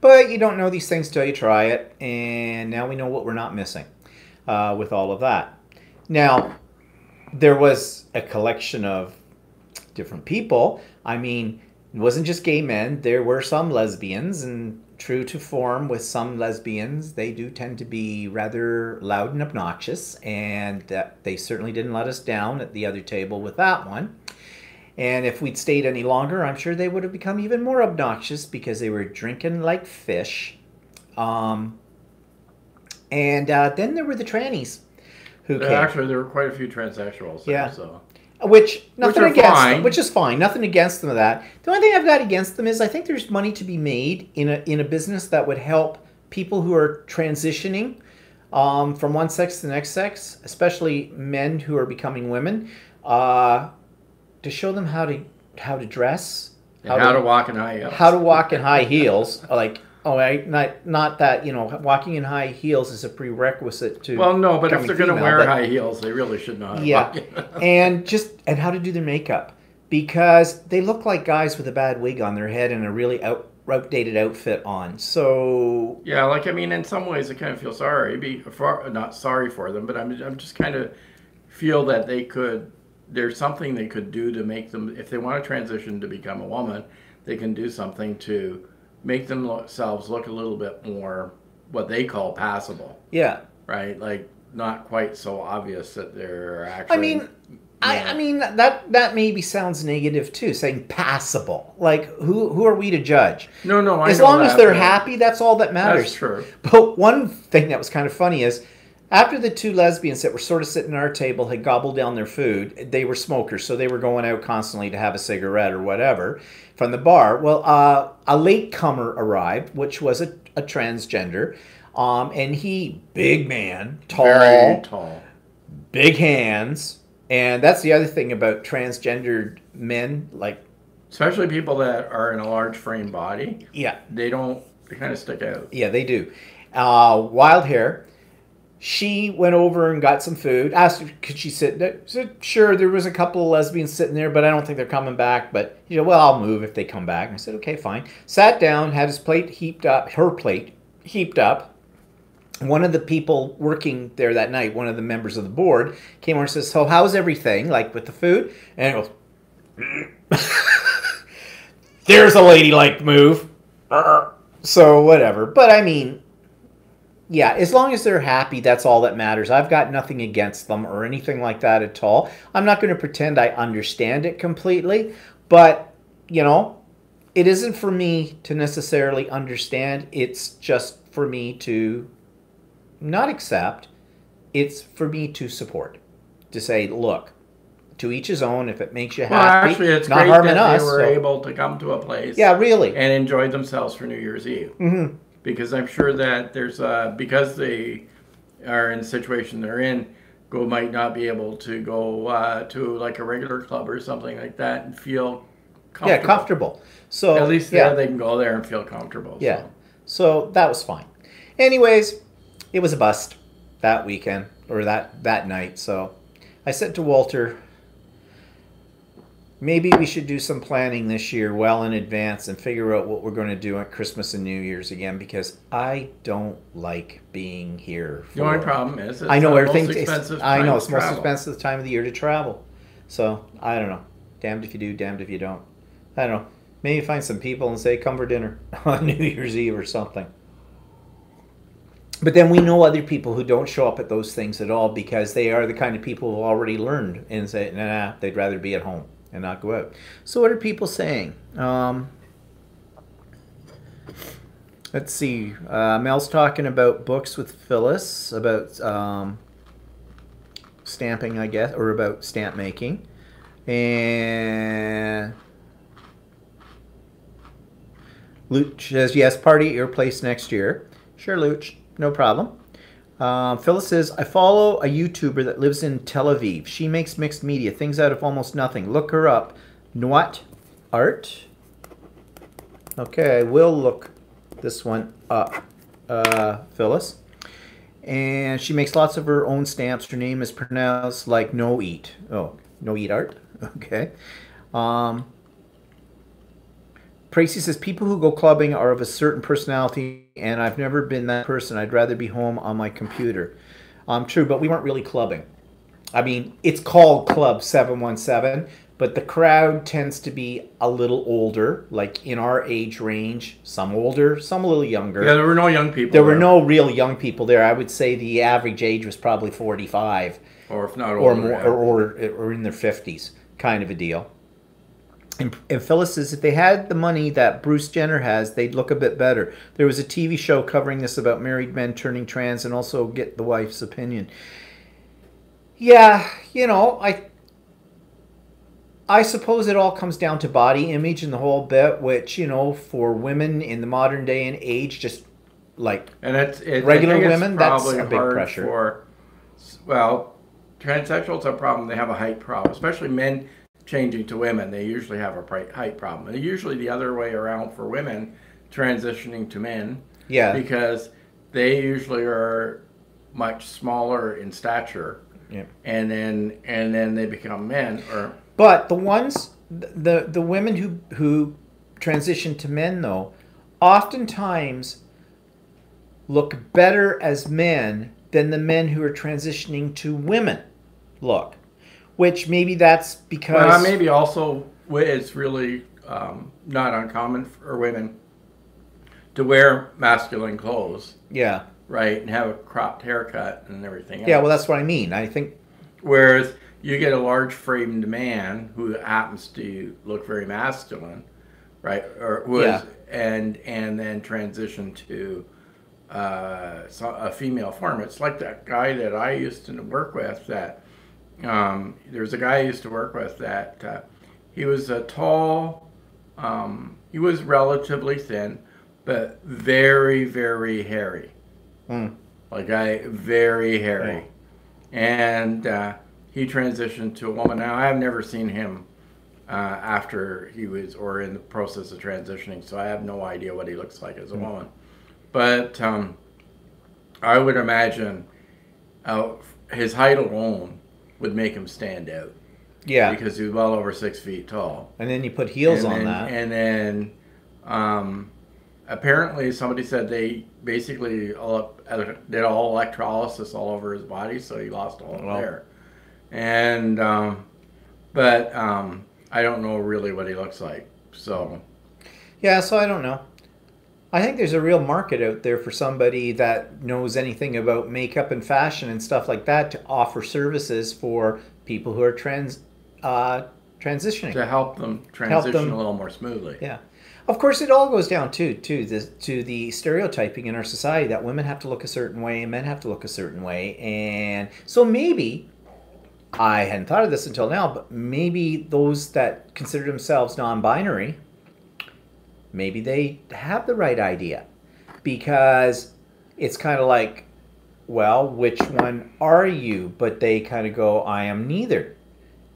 But you don't know these things till you try it, and now we know what we're not missing with all of that. Now, there was a collection of different people. I mean, it wasn't just gay men. There were some lesbians, and true to form with some lesbians, they do tend to be rather loud and obnoxious, and they certainly didn't let us down at the other table with that one. And if we'd stayed any longer, I'm sure they would have become even more obnoxious because they were drinking like fish. And then there were the trannies who came. Actually, there were quite a few transsexuals there. Yeah. So. Which, nothing are against fine. them, which is fine. Nothing against them of that. The only thing I've got against them is I think there's money to be made in a business that would help people who are transitioning from one sex to the next sex, especially men who are becoming women, to show them how to dress, And how to walk in high heels. how to walk in high heels. Like, not that walking in high heels is a prerequisite to. Well, no, but if becoming they're going to female, wear but- high heels, they really should know how to Yeah, walk in. and how to do their makeup, because they look like guys with a bad wig on their head and a really outdated outfit on. So Yeah, like I mean, in some ways, I kind of feel not sorry for them, but I'm just kind of feel that there's something they could do to make them, if they want to transition to become a woman, they can do something to make themselves look a little bit more what they call passable, yeah, right? Like not quite so obvious that they're actually. I mean, I mean that maybe sounds negative too, saying passable. Like who are we to judge? No, As long as they're happy, that's all that matters. That's true. But one thing that was kind of funny is after the two lesbians that were sort of sitting at our table had gobbled down their food, they were smokers, so they were going out constantly to have a cigarette or whatever from the bar. Well, a latecomer arrived, which was a transgender, and he, big man, tall, Very tall. big hands. And that's the other thing about transgendered men, like, Especially people that are in a large frame body, yeah, they kind of stick out. yeah, they do. Wild hair. She went over and got some food. Asked her, could she sit there? Said, sure, there was a couple of lesbians sitting there, but I don't think they're coming back. But, well, I'll move if they come back. And I said, okay, fine. Sat down, had his plate heaped up, her plate heaped up. One of the people working there that night, one of the members of the board, came over and says, so how's everything, like with the food? And it goes, there's a ladylike move. So, whatever. But, I mean, yeah, as long as they're happy, that's all that matters. I've got nothing against them or anything like that at all. I'm not going to pretend I understand it completely, but, it isn't for me to necessarily understand. It's just for me to not accept. It's for me to support. To say, look, to each his own. If it makes you Well, happy, actually, it's not great harming that us. they were so- able to come to a place Yeah, really. and enjoy themselves for New Year's Eve. Mm-hmm. Because I'm sure that there's because they are in the situation they're in, might not be able to go to like a regular club or something like that and feel comfortable. Yeah, comfortable. So At least yeah. they can go there and feel comfortable. Yeah. So that was fine. Anyways, it was a bust that weekend or that night. So I said to Walter, maybe we should do some planning this year well in advance and figure out what we're going to do at Christmas and New Year's again, because I don't like being here. The only problem is it's I know the everything. most expensive I know time it's to most travel. expensive time of the year to travel. So I don't know. Damned if you do, damned if you don't. I don't know. Maybe find some people and say, come for dinner on New Year's Eve or something. But then we know other people who don't show up at those things at all because they are the kind of people who already learned and say, nah, they'd rather be at home and not go out. So what are people saying? Let's see. Mel's talking about books with Phyllis, about stamping, I guess, or about stamp making. And Luch says, yes, party at your place next year. Sure, Luch. No problem. Phyllis says, I follow a YouTuber that lives in Tel Aviv. She makes mixed media, things out of almost nothing. Look her up. Nwat Art. Okay, I will look this one up, Phyllis. And she makes lots of her own stamps. Her name is pronounced like No Eat. Oh, No Eat Art. Okay. Tracy says, people who go clubbing are of a certain personality, and I've never been that person. I'd rather be home on my computer. True, but we weren't really clubbing. I mean, it's called Club 717, but the crowd tends to be a little older, like in our age range. Some older, some a little younger. Yeah, there were no young people there. There were no real young people there. I would say the average age was probably 45. Or if not older. Or more, or in their 50s, kind of a deal. And Phyllis says, if they had the money that Bruce Jenner has, they'd look a bit better. There was a TV show covering this about married men turning trans and also get the wife's opinion. Yeah, you know, I suppose it all comes down to body image and the whole bit, which, you know, for women in the modern day and age, just like regular women, that's a big pressure. Well, transsexuals have a problem. They have a height problem, especially men changing to women. They usually have a height problem. And usually the other way around for women transitioning to men. Yeah. Because they usually are much smaller in stature. Yeah. And then they become men. But the ones, the women who transition to men, though, oftentimes look better as men than the men who are transitioning to women look. Which maybe that's because... Well, maybe also it's really not uncommon for women to wear masculine clothes. Yeah. Right, and have a cropped haircut and everything else. Yeah, well, that's what I mean. I think... Whereas you get a large-framed man who happens to look very masculine, right? And then transition to a female form. It's like that guy that I used to work with that... there's a guy I used to work with that he was a tall, he was relatively thin, but very, very hairy. Very hairy. And he transitioned to a woman. Now, I've never seen him after he was, or in the process of transitioning, so I have no idea what he looks like as a woman. But I would imagine his height alone would make him stand out. Yeah. Because he was well over 6 feet tall. And then you put heels on that. And then apparently somebody said they basically did all electrolysis all over his body, so he lost all his hair. And but I don't know really what he looks like. So yeah, so I don't know. I think there's a real market out there for somebody that knows anything about makeup and fashion and stuff like that to offer services for people who are transitioning. To help them transition a little more smoothly. Yeah. Of course, it all goes down to the stereotyping in our society that women have to look a certain way and men have to look a certain way. And so maybe, I hadn't thought of this until now, but maybe those that consider themselves non-binary, maybe they have the right idea, because it's kind of like, well, which one are you? But they kind of go, I am neither.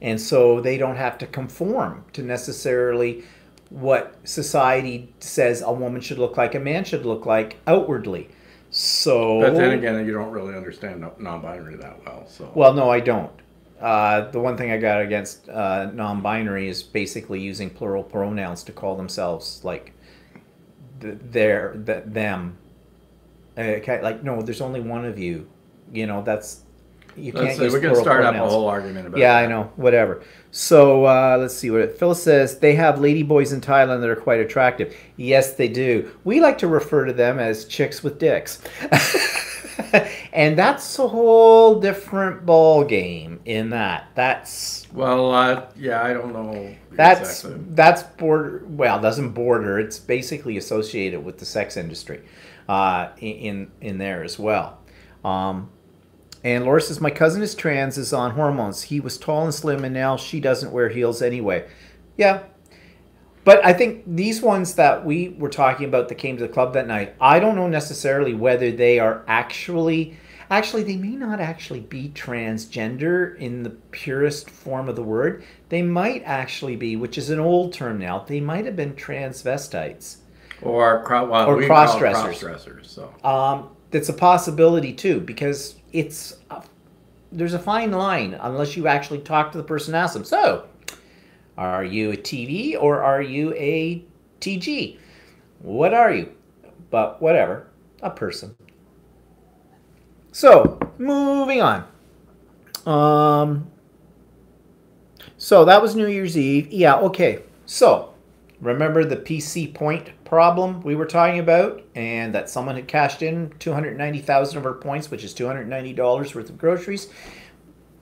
And so they don't have to conform to necessarily what society says a woman should look like, a man should look like outwardly. So, but then again, you don't really understand non-binary that well. So, well, no, I don't. The one thing I got against non-binary is basically using plural pronouns to call themselves like them. Like, no, there's only one of you. You know, that's, you can't use we can plural start pronouns. up a whole argument about yeah, that. I know, whatever. So let's see what Phyllis says. They have ladyboys in Thailand that are quite attractive. Yes, they do. We like to refer to them as chicks with dicks. And that's a whole different ball game in that. Well, yeah, I don't know That's exactly. that's border. Well, it doesn't border. It's basically associated with the sex industry, in there as well. Um, and Laura says my cousin is trans, is on hormones. He was tall and slim, and now she doesn't wear heels anyway. Yeah, but I think these ones that we were talking about that came to the club that night, I don't know necessarily whether they are actually they may not actually be transgender in the purest form of the word. They might actually be, which is an old term now, they might have been transvestites Well, or we cross call it dressers. cross-dressers. So That's a possibility too, because there's a fine line unless you actually talk to the person and ask them, so are you a TV or are you a TG? What are you? But whatever, a person. So, moving on. So that was New Year's Eve. Yeah, okay. So, remember the PC point problem we were talking about, and that someone had cashed in 290,000 of her points, which is $290 worth of groceries.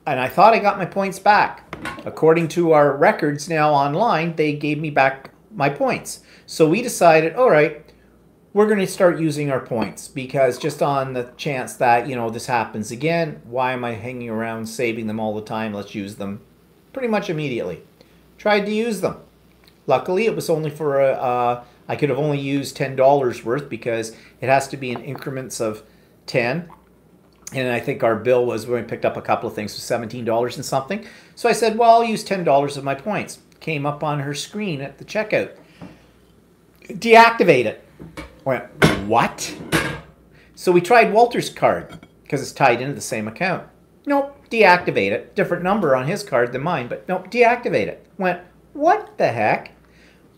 And I thought I got my points back. According to our records now online, they gave me back my points. So we decided, all right, we're going to start using our points, because just on the chance that, this happens again, why am I hanging around saving them all the time? Let's use them pretty much immediately. Tried to use them. Luckily, it was only for I could have only used $10 worth, because it has to be in increments of 10. And I think our bill was, when we picked up a couple of things, was $17 and something. So I said, well, I'll use $10 of my points. Came up on her screen at the checkout. Deactivate it. Went, what? So we tried Walter's card, because it's tied into the same account. Nope, deactivate it. Different number on his card than mine, but nope, deactivate it. Went, what the heck?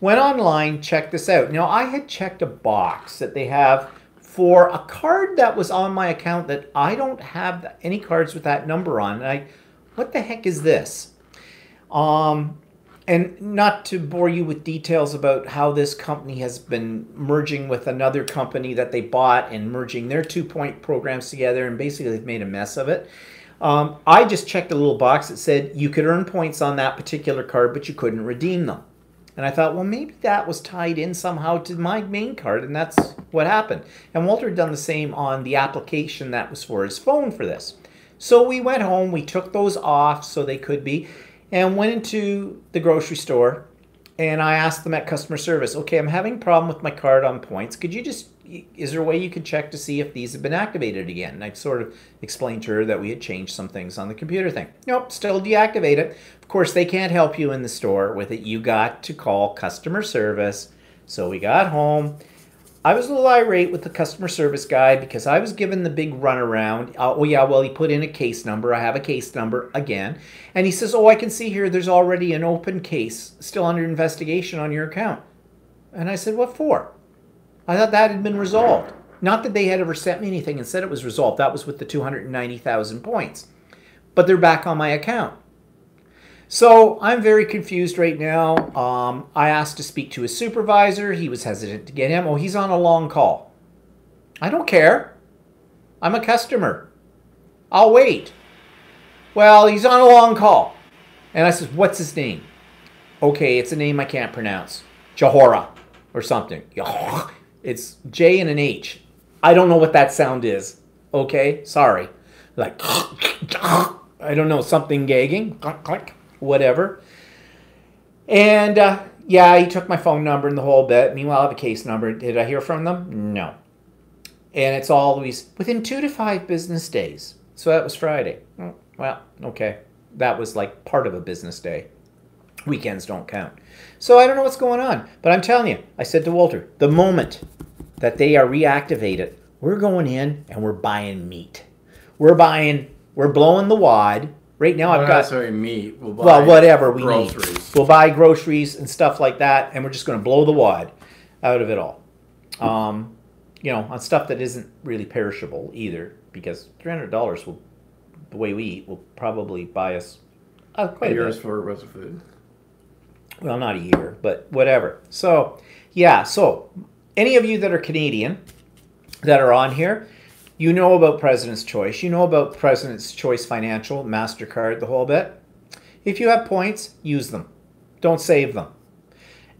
Went online, checked this out. Now, I had checked a box that they have for a card that was on my account that I don't have any cards with that number on. And what the heck is this? And not to bore you with details about how this company has been merging with another company that they bought and merging their 2-point programs together, and basically they've made a mess of it. I just checked a little box that said you could earn points on that particular card, but you couldn't redeem them. And I thought, well, maybe that was tied in somehow to my main card, and that's what happened. And Walter had done the same on the application that was for his phone for this. So we went home, we took those off so they could be, and went into the grocery store, and I asked them at customer service, okay, I'm having a problem with my card on points. Is there a way you can check to see if these have been activated again? And I sort of explained to her that we had changed some things on the computer thing. Nope, still deactivate it. Of course, they can't help you in the store with it. You got to call customer service. So we got home. I was a little irate with the customer service guy because I was given the big runaround. Oh, yeah, well, he put in a case number. I have a case number again. And he says, oh, I can see here there's already an open case still under investigation on your account. And I said, what for? I thought that had been resolved. Not that they had ever sent me anything and said it was resolved. That was with the 290,000 points. But they're back on my account. So I'm very confused right now. I asked to speak to his supervisor. He was hesitant to get him. Oh, he's on a long call. I don't care. I'm a customer. I'll wait. Well, he's on a long call. And I said, what's his name? Okay, it's a name I can't pronounce. Jahora or something. It's J and an H. I don't know what that sound is. Okay, sorry. Like, I don't know, something gagging. Whatever. And yeah, he took my phone number and the whole bit. Meanwhile, I have a case number. Did I hear from them? No. And it's always within 2 to 5 business days. So that was Friday. Well, okay. That was like part of a business day. Weekends don't count. So I don't know what's going on. But I'm telling you, I said to Walter, the moment that they are reactivated, we're going in and we're buying meat. We're blowing the wad. Right now I've got meat. We'll buy whatever we groceries. need. We'll buy groceries and stuff like that, and we're just going to blow the wad out of it all. On stuff that isn't really perishable either, because $300 will, the way we eat, will probably buy us quite a year's bit. for worth of food. Well, not a year, but whatever. So, yeah. So, any of you that are Canadian that are on here, You know about President's Choice. You know about President's Choice Financial, MasterCard, the whole bit. If you have points, use them. Don't save them.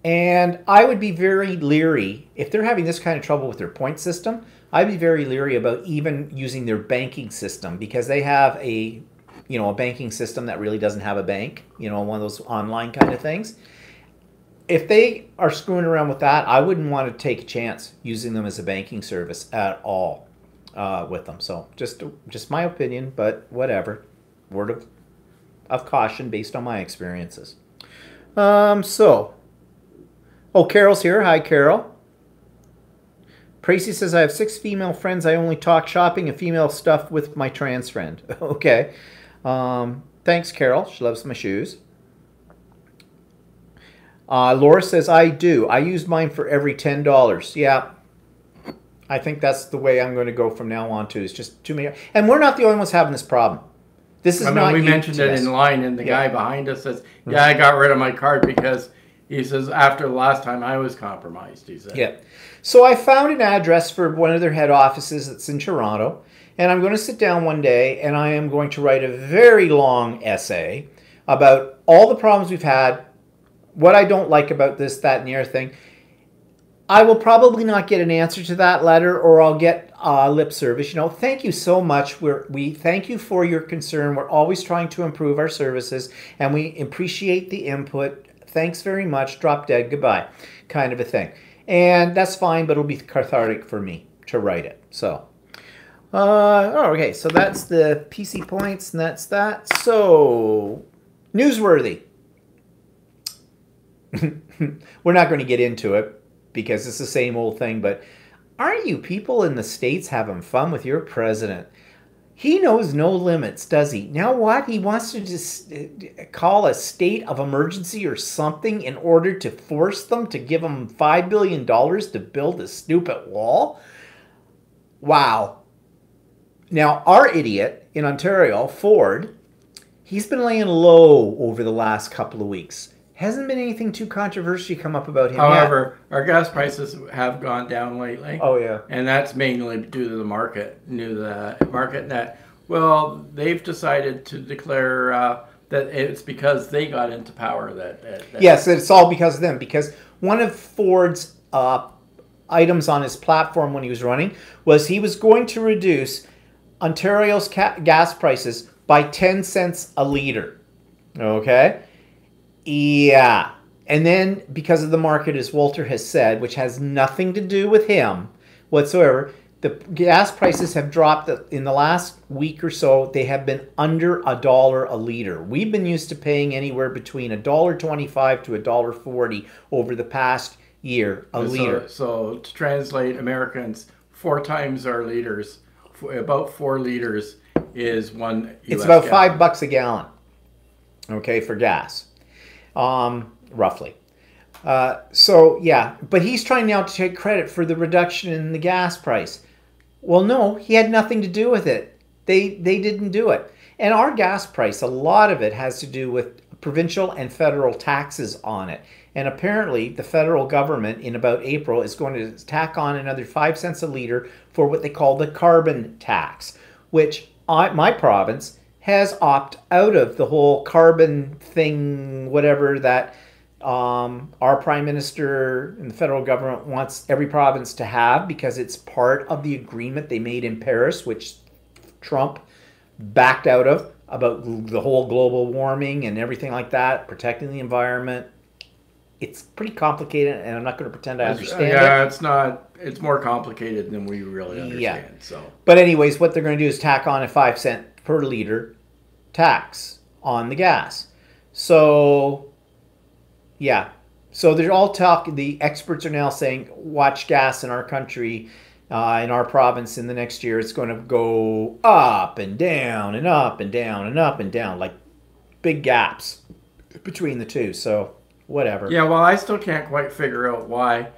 And I would be very leery, if they're having this kind of trouble with their point system, I'd be very leery about even using their banking system, because they have a banking system that really doesn't have a bank, one of those online kind of things. If they are screwing around with that, I wouldn't want to take a chance using them as a banking service at all with them. So just my opinion, but whatever. Word of caution based on my experiences. Oh, Carol's here. Hi, Carol. Tracy says, I have 6 female friends. I only talk shopping and female stuff with my trans friend. Okay. Thanks, Carol. She loves my shoes. Laura says, I do. I use mine for every $10. Yeah. I think that's the way I'm going to go from now on, too. It's just too many. And we're not the only ones having this problem. This is not. We mentioned it in line, and the guy behind us says, yeah, I got rid of my card because... He says, after the last time I was compromised, he said. Yeah. So I found an address for one of their head offices that's in Toronto. And I'm going to sit down one day and I am going to write a very long essay about all the problems we've had, what I don't like about this, that, and the other thing. I will probably not get an answer to that letter, or I'll get lip service. Thank you so much. We thank you for your concern. We're always trying to improve our services, and we appreciate the input. Thanks very much, drop dead, goodbye, kind of a thing. And that's fine, but it'll be cathartic for me to write it. So, okay, so that's the PC points, and that's that. So, newsworthy. We're not going to get into it because it's the same old thing, but aren't you people in the States having fun with your president? He knows no limits, does he? Now what? He wants to just call a state of emergency or something in order to force them to give him $5 billion to build a stupid wall? Wow. Now, our idiot in Ontario, Ford, he's been laying low over the last couple of weeks. Hasn't been anything too controversial come up about him However, our gas prices have gone down lately. Oh, yeah. And that's mainly due to the market. Well, they've decided to declare that it's because they got into power that Yes, it's all because of them. Because one of Ford's items on his platform when he was running was he was going to reduce Ontario's gas prices by 10 cents a liter. Okay? Yeah. And then because of the market, as Walter has said, which has nothing to do with him whatsoever, the gas prices have dropped in the last week or so. They have been under $1 a liter. We've been used to paying anywhere between $1.25 to $1.40 over the past year a liter. So to translate Americans, 4 times our liters, about 4 liters is one US It's about gallon. $5 a gallon, okay, for gas. Roughly. So yeah, but he's trying now to take credit for the reduction in the gas price. Well, no, he had nothing to do with it. They didn't do it. And our gas price, a lot of it has to do with provincial and federal taxes on it. And apparently the federal government in about April is going to tack on another 5 cents a liter for what they call the carbon tax, which my province has opted out of the whole carbon thing, whatever that our prime minister and the federal government wants every province to have, because it's part of the agreement they made in Paris, which Trump backed out of, about the whole global warming and everything like that, protecting the environment. It's pretty complicated, and I'm not going to pretend I understand it. Yeah, it's not. It's more complicated than we really understand. Yeah. So, but anyways, what they're going to do is tack on a 5 cent per liter tax on the gas. So, yeah. So they're all talking. The experts are now saying, watch gas in our country, in our province in the next year. It's going to go up and down and up and down and up and down, like big gaps between the two. So, whatever. yeah, well, I still can't quite figure out why.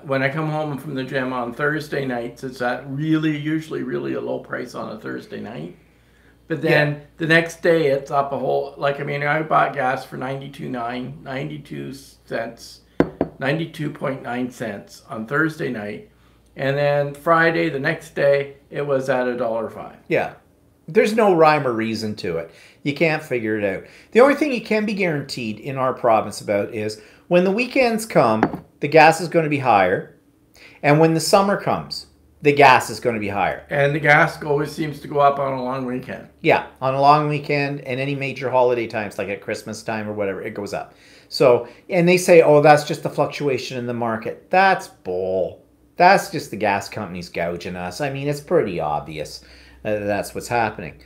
When I come home from the gym on Thursday nights, it's usually really a low price on a Thursday night. But then the next day it's up a whole, I bought gas for 92.9 cents on Thursday night. and then Friday, the next day, it was at $1.05. Yeah. There's no rhyme or reason to it. You can't figure it out. The only thing you can be guaranteed in our province about is when the weekends come, the gas is going to be higher. And when the summer comes, the gas is going to be higher. And the gas always seems to go up on a long weekend. Yeah, on a long weekend and any major holiday times, like at Christmas time or whatever, it goes up. So, and they say, oh, that's just the fluctuation in the market. That's bull. That's just the gas companies gouging us. I mean, it's pretty obvious that's what's happening.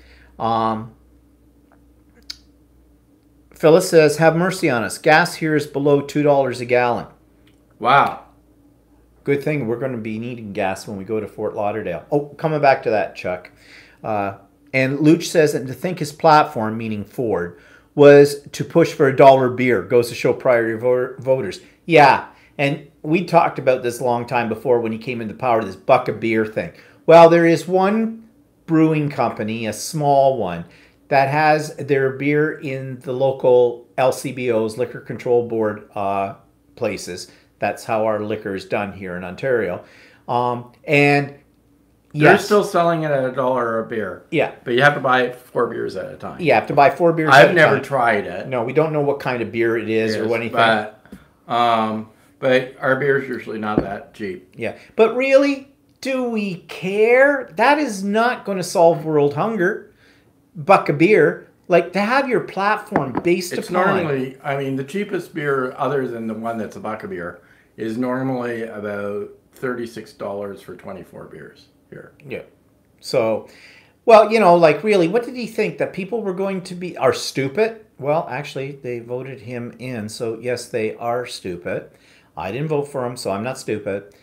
Phyllis says, have mercy on us. Gas here is below $2 a gallon. Wow. Good thing we're going to be needing gas when we go to Fort Lauderdale. Oh, coming back to that, Chuck. And Luch says that to think his platform, meaning Ford, was to push for $1 beer. Goes to show priority voters. Yeah, and we talked about this a long time before when he came into power, this buck of beer thing. Well, there is one brewing company, a small one, that has their beer in the local LCBOs, Liquor Control Board places. That's how our liquor is done here in Ontario. And they're still selling it at $1 a beer. Yeah. But you have to buy 4 beers at a time. You have to buy 4 beers at a time. I've never tried it. No, we don't know what kind of beer it is or anything. But our beer is usually not that cheap. Yeah. But really, do we care? That is not going to solve world hunger. Buck of beer. Like, to have your platform based it's upon... normally, I mean, the cheapest beer, other than the one that's a buck of beer, is normally about $36 for 24 beers here. Yeah. So, well, you know, like, really, what did he think? That people were going to are stupid? Well, actually, they voted him in, so yes, they are stupid. I didn't vote for him, so I'm not stupid.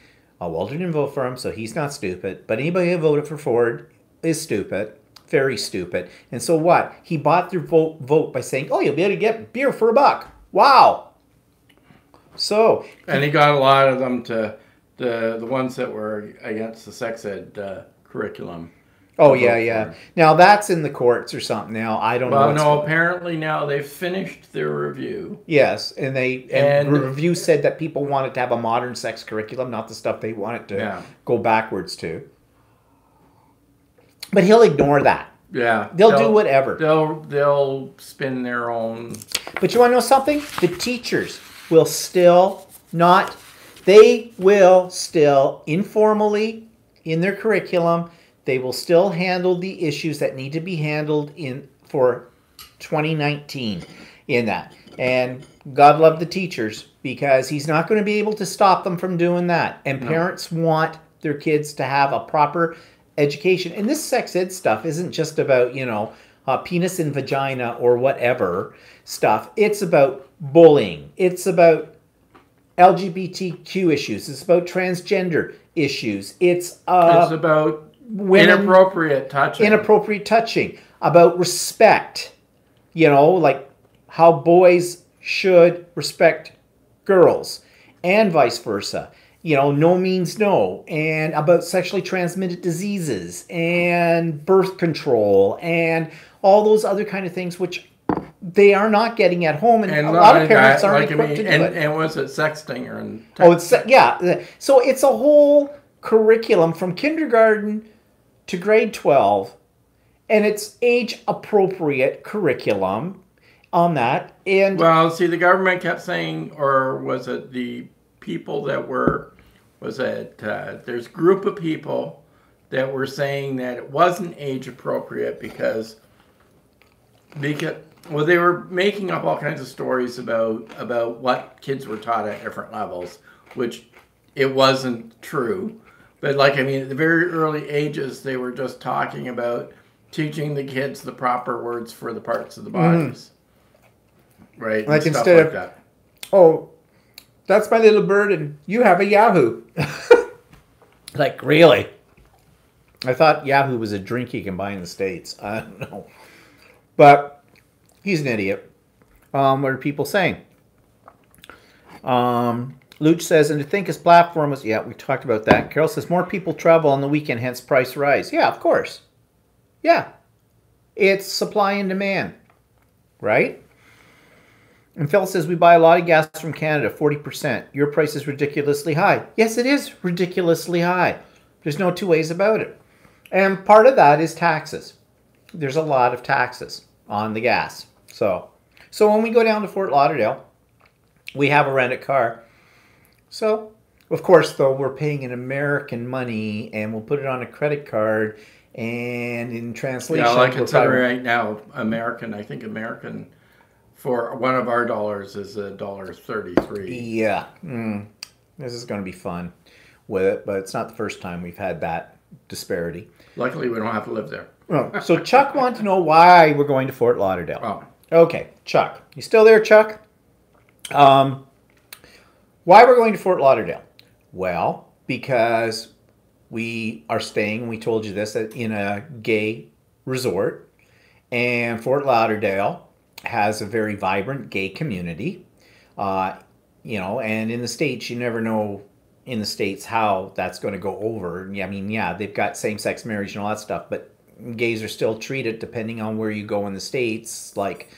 Walter didn't vote for him, so he's not stupid. But anybody who voted for Ford is stupid. Very stupid. And so what? He bought their vote by saying, oh, you'll be able to get beer for $1. Wow. So. And he got a lot of them to the ones that were against the sex ed curriculum. Oh, yeah. Now, that's in the courts or something now. I don't know. Well, no, apparently now they've finished their review. Yes, and the review said that people wanted to have a modern sex curriculum, not the stuff they wanted to go backwards to. But he'll ignore that. Yeah. They'll do whatever. They'll spin their own. But you want to know something? The teachers will still not, they will still informally in their curriculum, they will still handle the issues that need to be handled for 2019 in that. And God love the teachers, because he's not going to be able to stop them from doing that. And parents want their kids to have a proper education. And this sex ed stuff isn't just about, penis and vagina or whatever stuff. It's about bullying. It's about LGBTQ issues. It's about transgender issues. It's about inappropriate touching. About respect. Like how boys should respect girls and vice versa. No means no, and about sexually transmitted diseases and birth control and all those other kind of things, which they are not getting at home, and a lot of parents aren't equipped to do it. And was it sexting or? So it's a whole curriculum from kindergarten to grade 12, and it's age-appropriate curriculum on that. And well, see, the government kept saying, or was it the people that there's a group of people that were saying that it wasn't age appropriate because they were making up all kinds of stories about what kids were taught at different levels, which it wasn't true. But at the very early ages, they were just talking about teaching the kids the proper words for the parts of the bodies. Right? Like and instead of that. Oh, that's my little bird, and you have a Yahoo. Like, really? I thought Yahoo was a drink you can buy in the States. I don't know. But he's an idiot. What are people saying? Luch says, and to think his platform was... Yeah, we talked about that. Carol says, more people travel on the weekend, hence price rise. Yeah, of course. Yeah. It's supply and demand. Right? And Phil says, we buy a lot of gas from Canada, 40%. Your price is ridiculously high. Yes, it is ridiculously high. There's no two ways about it. And part of that is taxes. There's a lot of taxes on the gas. So when we go down to Fort Lauderdale, we have a rented car. So, of course, though, we're paying in American money, and we'll put it on a credit card, and in translation... Yeah, like considering right now, I think American, for one of our dollars is $1.33. Yeah. This is going to be fun with it, but it's not the first time we've had that disparity. Luckily, we don't have to live there. Oh, so Chuck wants to know why we're going to Fort Lauderdale. Oh. Okay, Chuck. You still there, Chuck? Why we're going to Fort Lauderdale? Well, because we are staying, we told you this, in a gay resort. And Fort Lauderdale has a very vibrant gay community. You know, and in the States, you never know in the States how that's going to go over. I mean, yeah, they've got same-sex marriage and all that stuff, but gays are still treated, depending on where you go in the States, like,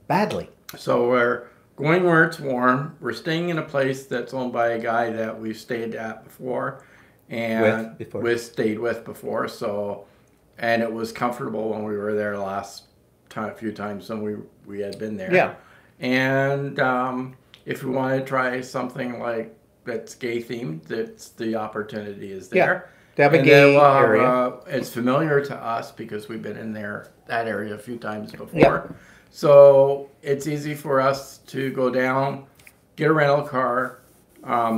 badly. So we're going where it's warm. We're staying in a place that's owned by a guy that we've stayed at before. And stayed with before. So, and it was comfortable when we were there few times when we had been there. Yeah. And if we want to try something like that's gay themed, the opportunity is there. Yeah. They have a gay area. It's familiar to us because we've been in that area a few times before. Yeah. So it's easy for us to go down, get a rental car.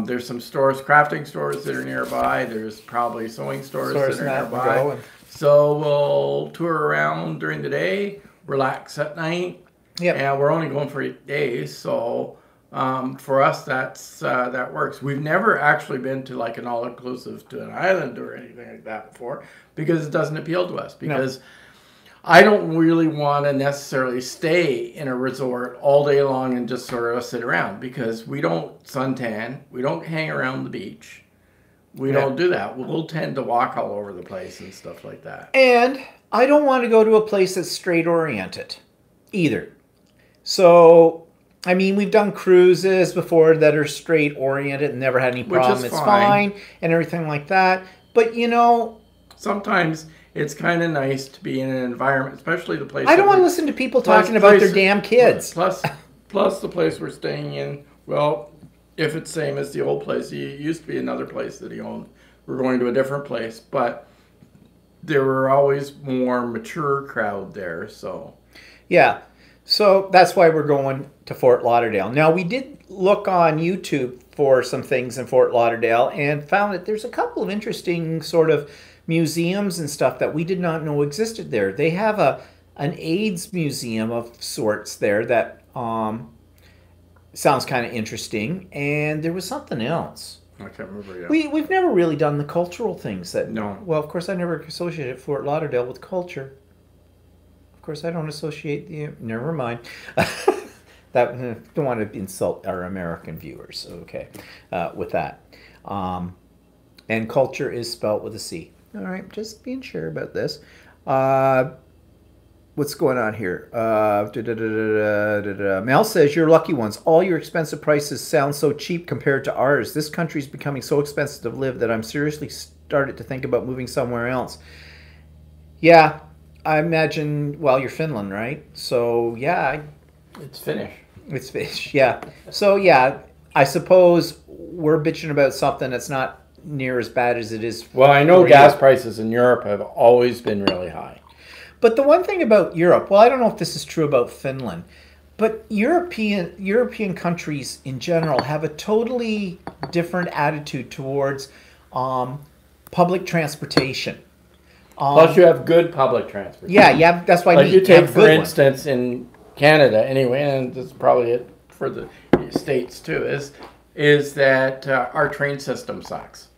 There's some stores, crafting stores that are nearby. There's probably sewing stores that are nearby. So we'll tour around during the day, relax at night. Yep. And we're only going for 8 days, so for us that works. We've never actually been to like an all-inclusive to an island or anything like that before because it doesn't appeal to us. Because I don't really want to necessarily stay in a resort all day long and just sort of sit around because we don't suntan, we don't hang around the beach. We don't do that. We'll tend to walk all over the place and stuff like that. And I don't want to go to a place that's straight-oriented either. So, I mean, we've done cruises before that are straight-oriented and never had any problem. It's fine and everything like that. But, you know... Sometimes it's kind of nice to be in an environment, especially the place... I don't want to listen to people talking about their damn kids. Plus the place we're staying in, well, if it's same as the old place, it used to be another place that he owned. We're going to a different place, but there were always more mature crowd there, so... Yeah. So that's why we're going to Fort Lauderdale. Now, we did look on YouTube for some things in Fort Lauderdale and found that there's a couple of interesting sort of museums and stuff that we did not know existed there. They have an AIDS museum of sorts there that sounds kind of interesting. And there was something else. I can't remember, yeah. We've never really done the cultural things that... No. Well, of course, I never associated Fort Lauderdale with culture. Of course, I don't associate the... Never mind. Don't want to insult our American viewers, okay, with that. And culture is spelt with a C. All right, just being sure about this. What's going on here? Mel says, you're lucky ones. All your expensive prices sound so cheap compared to ours. This country's becoming so expensive to live that I'm seriously started to think about moving somewhere else. Yeah. I imagine, well, you're Finland, right? So, yeah. It's Finnish. It's Finnish, yeah. So, yeah, I suppose we're bitching about something that's not near as bad as it is. Well, I know gas prices in Europe have always been really high. But the one thing about Europe, well, I don't know if this is true about Finland, but European countries in general have a totally different attitude towards public transportation. Plus, you have good public transportation. Yeah, that's why you take, for instance, in Canada, anyway, and this is probably it for the States too, is that our train system sucks.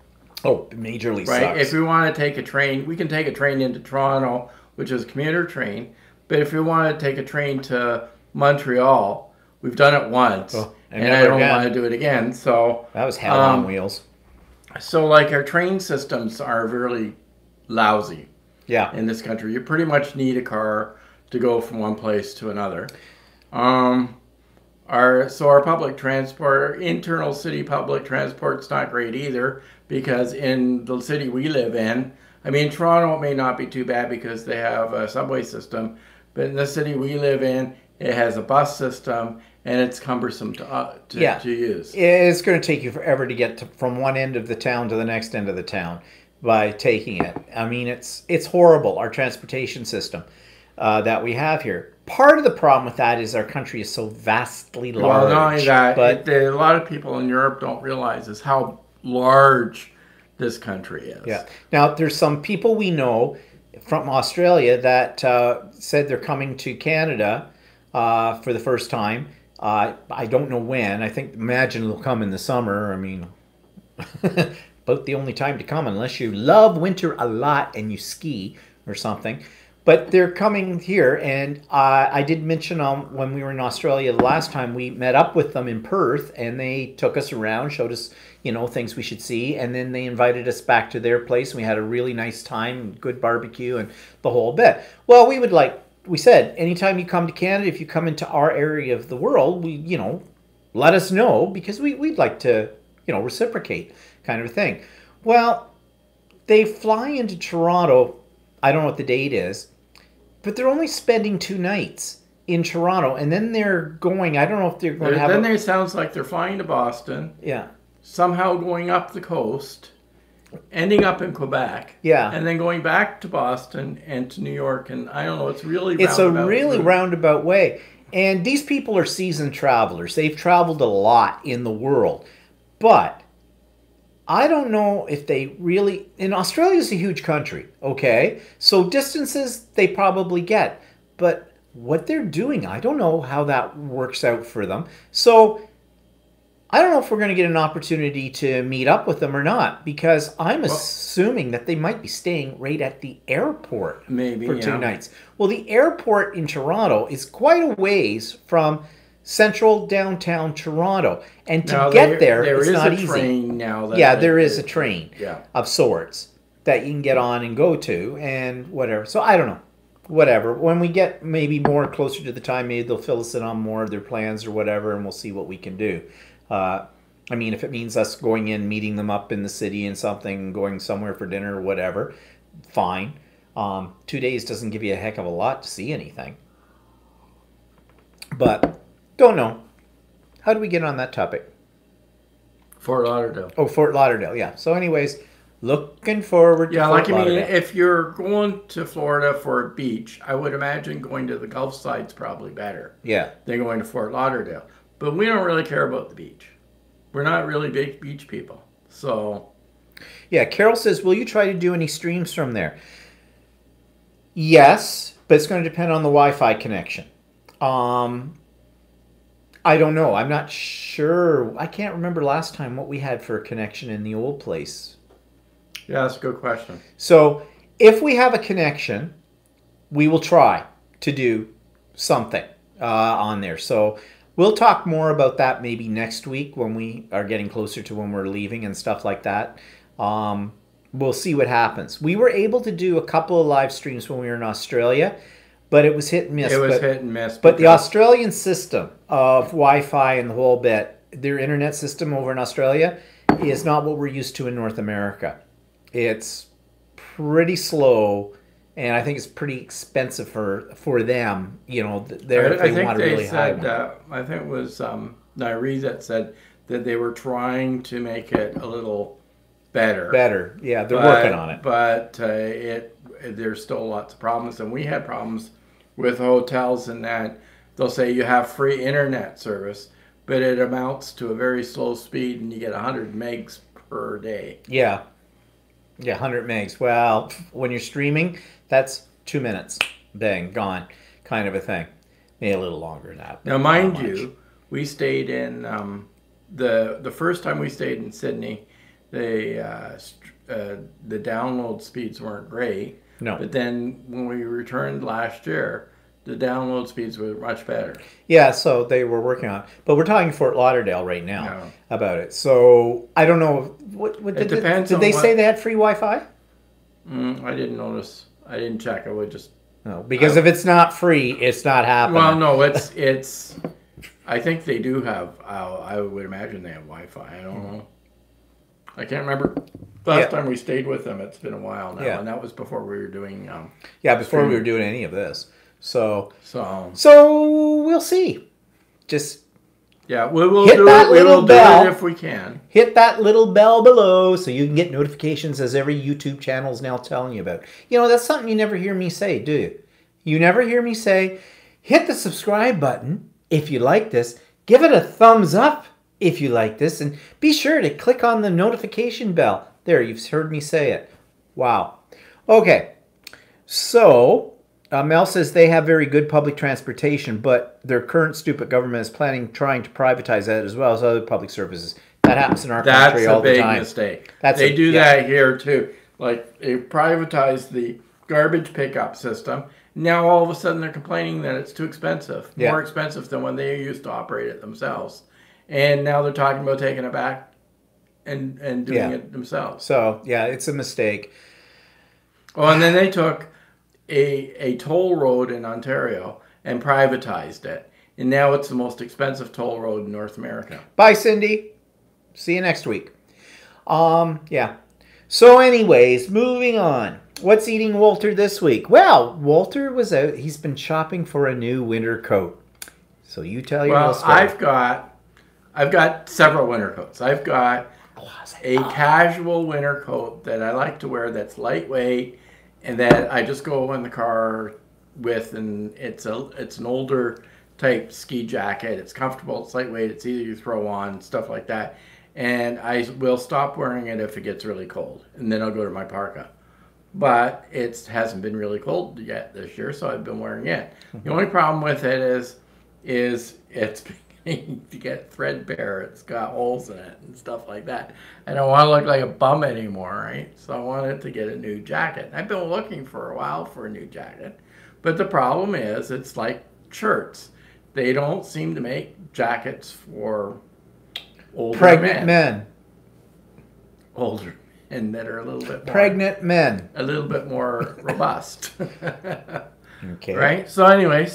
Oh, majorly right? sucks. If we want to take a train, we can take a train into Toronto, which is a commuter train. But if we want to take a train to Montreal, we've done it once, and I don't want to do it again. So that was hell on wheels. So, like, our train systems are really lousy. Yeah. In this country, you pretty much need a car to go from one place to another. Um, our public transport, internal city public transport's not great either, because in the city we live in, I mean, Toronto may not be too bad because they have a subway system, but in the city we live in, it has a bus system and it's cumbersome Yeah. to use. It's going to take you forever to get from one end of the town to the next end of the town by taking it. I mean, it's horrible, our transportation system that we have here. Part of the problem with that is our country is so vastly large. Well, not only that, but a lot of people in Europe don't realize is how large this country is. yeah. Now, there's some people we know from Australia that said they're coming to Canada for the first time. I don't know when. Imagine it'll come in the summer. I mean, about the only time to come unless you love winter a lot and you ski or something. But they're coming here, and I did mention when we were in Australia the last time, we met up with them in Perth, and they took us around, showed us, things we should see, and then they invited us back to their place, and we had a really nice time, good barbecue, and the whole bit. Well, we said, anytime you come to Canada, if you come into our area of the world, let us know, because we'd like to, reciprocate, kind of a thing. Well, they fly into Toronto. I don't know what the date is, but they're only spending 2 nights in Toronto, and then they're going. I don't know if they're going to have. Then it sounds like they're flying to Boston. Yeah. Somehow going up the coast, ending up in Quebec. Yeah. And then going back to Boston and to New York, and I don't know. It's a really roundabout way. And these people are seasoned travelers. They've traveled a lot in the world, but I don't know if they really... And Australia's a huge country, okay? So distances they probably get. But what they're doing, I don't know how that works out for them. So I don't know if we're going to get an opportunity to meet up with them or not, because I'm assuming that they might be staying right at the airport for 2 nights. Well, the airport in Toronto is quite a ways from central downtown Toronto, and to get there it's not easy. There is a train now. There is a train of sorts that you can get on and go to and whatever. So I don't know. Whatever. When we get maybe more closer to the time, maybe they'll fill us in on more of their plans or whatever, and we'll see what we can do. I mean, if it means us going in, meeting them up in the city and something, going somewhere for dinner or whatever, fine. 2 days doesn't give you a heck of a lot to see anything. But don't know. How do we get on that topic? Fort Lauderdale. Oh, Fort Lauderdale, yeah. So anyways, looking forward to Fort Lauderdale. If you're going to Florida for a beach, I would imagine going to the Gulf side's probably better. Yeah. Than going to Fort Lauderdale. But we don't really care about the beach. We're not really big beach people. So. Yeah, Carol says, will you try to do any streams from there? Yes, but it's going to depend on the Wi-Fi connection. I don't know. I'm not sure. I can't remember last time what we had for a connection in the old place. Yeah, that's a good question. So if we have a connection, we will try to do something on there. So we'll talk more about that maybe next week when we are getting closer to when we're leaving and stuff like that. We'll see what happens. We were able to do a couple of live streams when we were in Australia, but it was hit and miss. Hit and miss. But the Australian system of Wi-Fi and the whole bit, their internet system over in Australia, is not what we're used to in North America. It's pretty slow, and I think it's pretty expensive for them. They want a really high one. I think it was Nairi that said that they were trying to make it a little better. Yeah, they're working on it. But there's still lots of problems, and we had problems with hotels in that they'll say you have free internet service, but it amounts to a very slow speed, and you get 100 megs per day. Yeah, 100 megs. Well, when you're streaming, that's 2 minutes. Bang, gone, kind of a thing. Maybe a little longer than that. Now, mind you, we stayed in the first time we stayed in Sydney. The download speeds weren't great. No. But then when we returned last year, the download speeds were much better. Yeah, so they were working on it. But we're talking Fort Lauderdale right now about it. So I don't know. Did they say they had free Wi-Fi? I didn't notice. I didn't check. I would just No, because if it's not free, it's not happening. Well, no, it's. I think they do have. I would imagine they have Wi-Fi. I don't know. I can't remember. Last time we stayed with them, it's been a while now, and that was before we were doing. Before we were doing any of this. So we'll see. Just we will hit do that it. We little will bell. do it if we can. Hit that little bell below so you can get notifications as every YouTube channel is now telling you about. You know, that's something you never hear me say, do you? You never hear me say, hit the subscribe button if you like this. Give it a thumbs up if you like this. And be sure to click on the notification bell. There, you've heard me say it. Wow. Okay. So, Mel says they have very good public transportation, but their current stupid government is trying to privatize that as well as other public services. That happens in our country all the time. That's a big mistake. They do that here too. Like, they privatized the garbage pickup system. Now all of a sudden they're complaining that it's too expensive. More expensive than when they used to operate it themselves. And now they're talking about taking it back and doing it themselves. So, yeah, it's a mistake. Oh, and then they took a toll road in Ontario and privatized it. And now it's the most expensive toll road in North America. Bye, Cindy. See you next week. Yeah. So anyways, moving on. What's eating Walter this week? Well, Walter was out. He's been shopping for a new winter coat. So you tell your Well, I've got several winter coats. I've got a casual winter coat that I like to wear that's lightweight and that I just go in the car with, and it's an older type ski jacket. It's comfortable, it's lightweight, it's easy to throw on, stuff like that. And I will stop wearing it if it gets really cold, and then I'll go to my parka. But it hasn't been really cold yet this year, so I've been wearing it. The only problem with it is it's beginning to get threadbare. It's got holes in it and stuff like that. I don't want to look like a bum anymore, right? So I wanted to get a new jacket. I've been looking for a while for a new jacket, but the problem is it's like shirts. They don't seem to make jackets for older pregnant men. Older men that are a little bit more, pregnant men. A little bit more robust. Okay. Right? So anyway,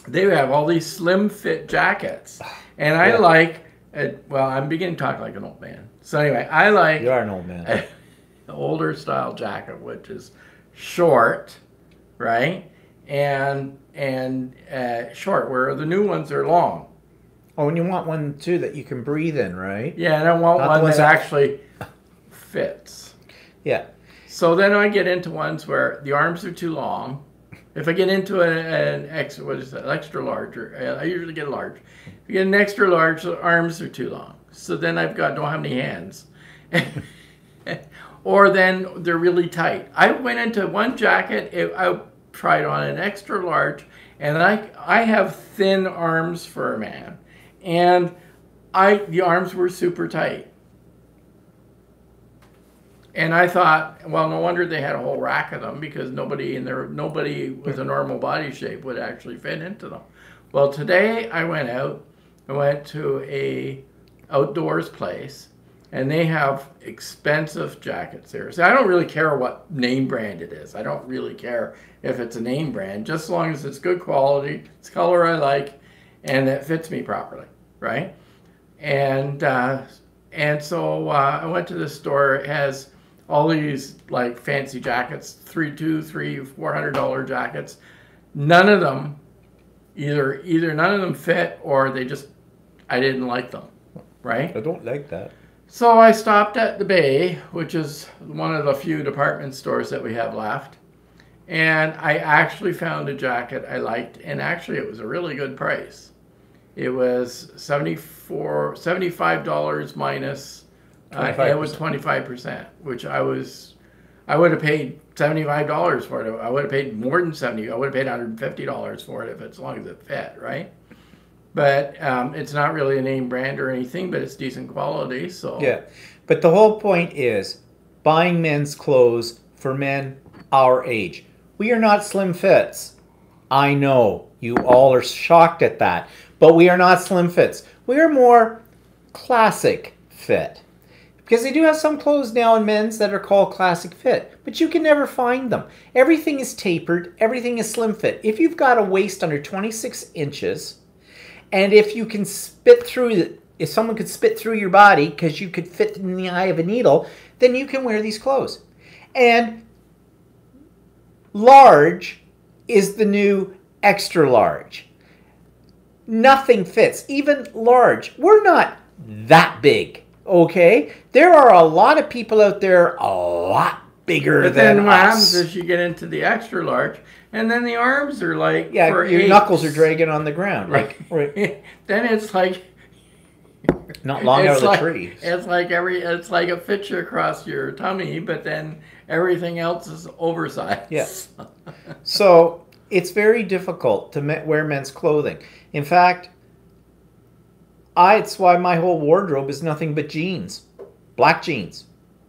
they have all these slim fit jackets. And I like, well, I'm beginning to talk like an old man. So anyway, I like... You are an old man. An older style jacket, which is short, right? And short, where the new ones are long. Oh, and you want one, too, that you can breathe in, right? Yeah, and I want one that actually fits. Yeah. So then I get into ones where the arms are too long. If I get into an extra large, I usually get a large. If you get an extra large, the arms are too long. So then don't have any hands. Or then they're really tight. I went into one jacket, I tried on an extra large, and I have thin arms for a man. And the arms were super tight. And I thought, well, no wonder they had a whole rack of them, because nobody with a normal body shape would actually fit into them. Well, today I went to a outdoors place, and they have expensive jackets there. So I don't really care what name brand it is. I don't really care if it's a name brand, just as long as it's good quality, it's color I like, and it fits me properly, right? And so I went to this store. It has all these like fancy jackets, $400 jackets. None of them, either none of them fit, or I didn't like them, right? I don't like that. So I stopped at the Bay, which is one of the few department stores that we have left. And I actually found a jacket I liked, and actually it was a really good price. It was $75 minus, it was 25%, which I would have paid $75 for it. I would have paid more than $70. I would have paid $150 for it as long as it fit, right? But it's not really a name brand or anything, but it's decent quality. So yeah, but the whole point is buying men's clothes for men our age. We are not slim fits. I know you all are shocked at that, but we are not slim fits. We are more classic fit. Because they do have some clothes now in men's that are called classic fit, but you can never find them. Everything is tapered, everything is slim fit. If you've got a waist under 26 inches, and if you can spit through, if someone could spit through your body because you could fit in the eye of a needle, then you can wear these clothes. And large is the new extra large. Nothing fits, even large. We're not that big, okay? There are a lot of people out there a lot bigger than us. But then what happens is you get into the extra large, and then the arms are like, yeah, for your apes. knuckles are dragging on the ground. Right. Right. Then it's like Not long out of the like, tree. It's like it fits you across your tummy, but then everything else is oversized. Yes. So it's very difficult to wear men's clothing. In fact, it's why my whole wardrobe is nothing but jeans. Black jeans.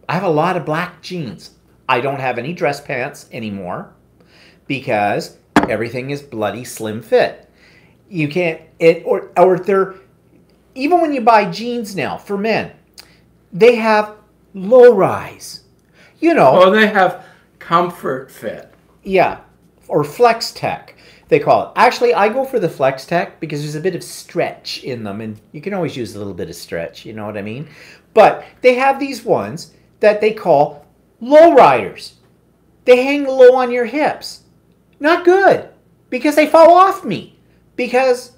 I have a lot of black jeans. I don't have any dress pants anymore because everything is bloody slim fit. You can't, or they're, even when you buy jeans now for men, they have low rise. You know. Oh, they have comfort fit. Yeah, or Flex Tech, they call it. Actually, I go for the Flex Tech because there's a bit of stretch in them, and you can always use a little bit of stretch, you know what I mean? But they have these ones that they call low riders. They hang low on your hips. Not good, because they fall off me. Because,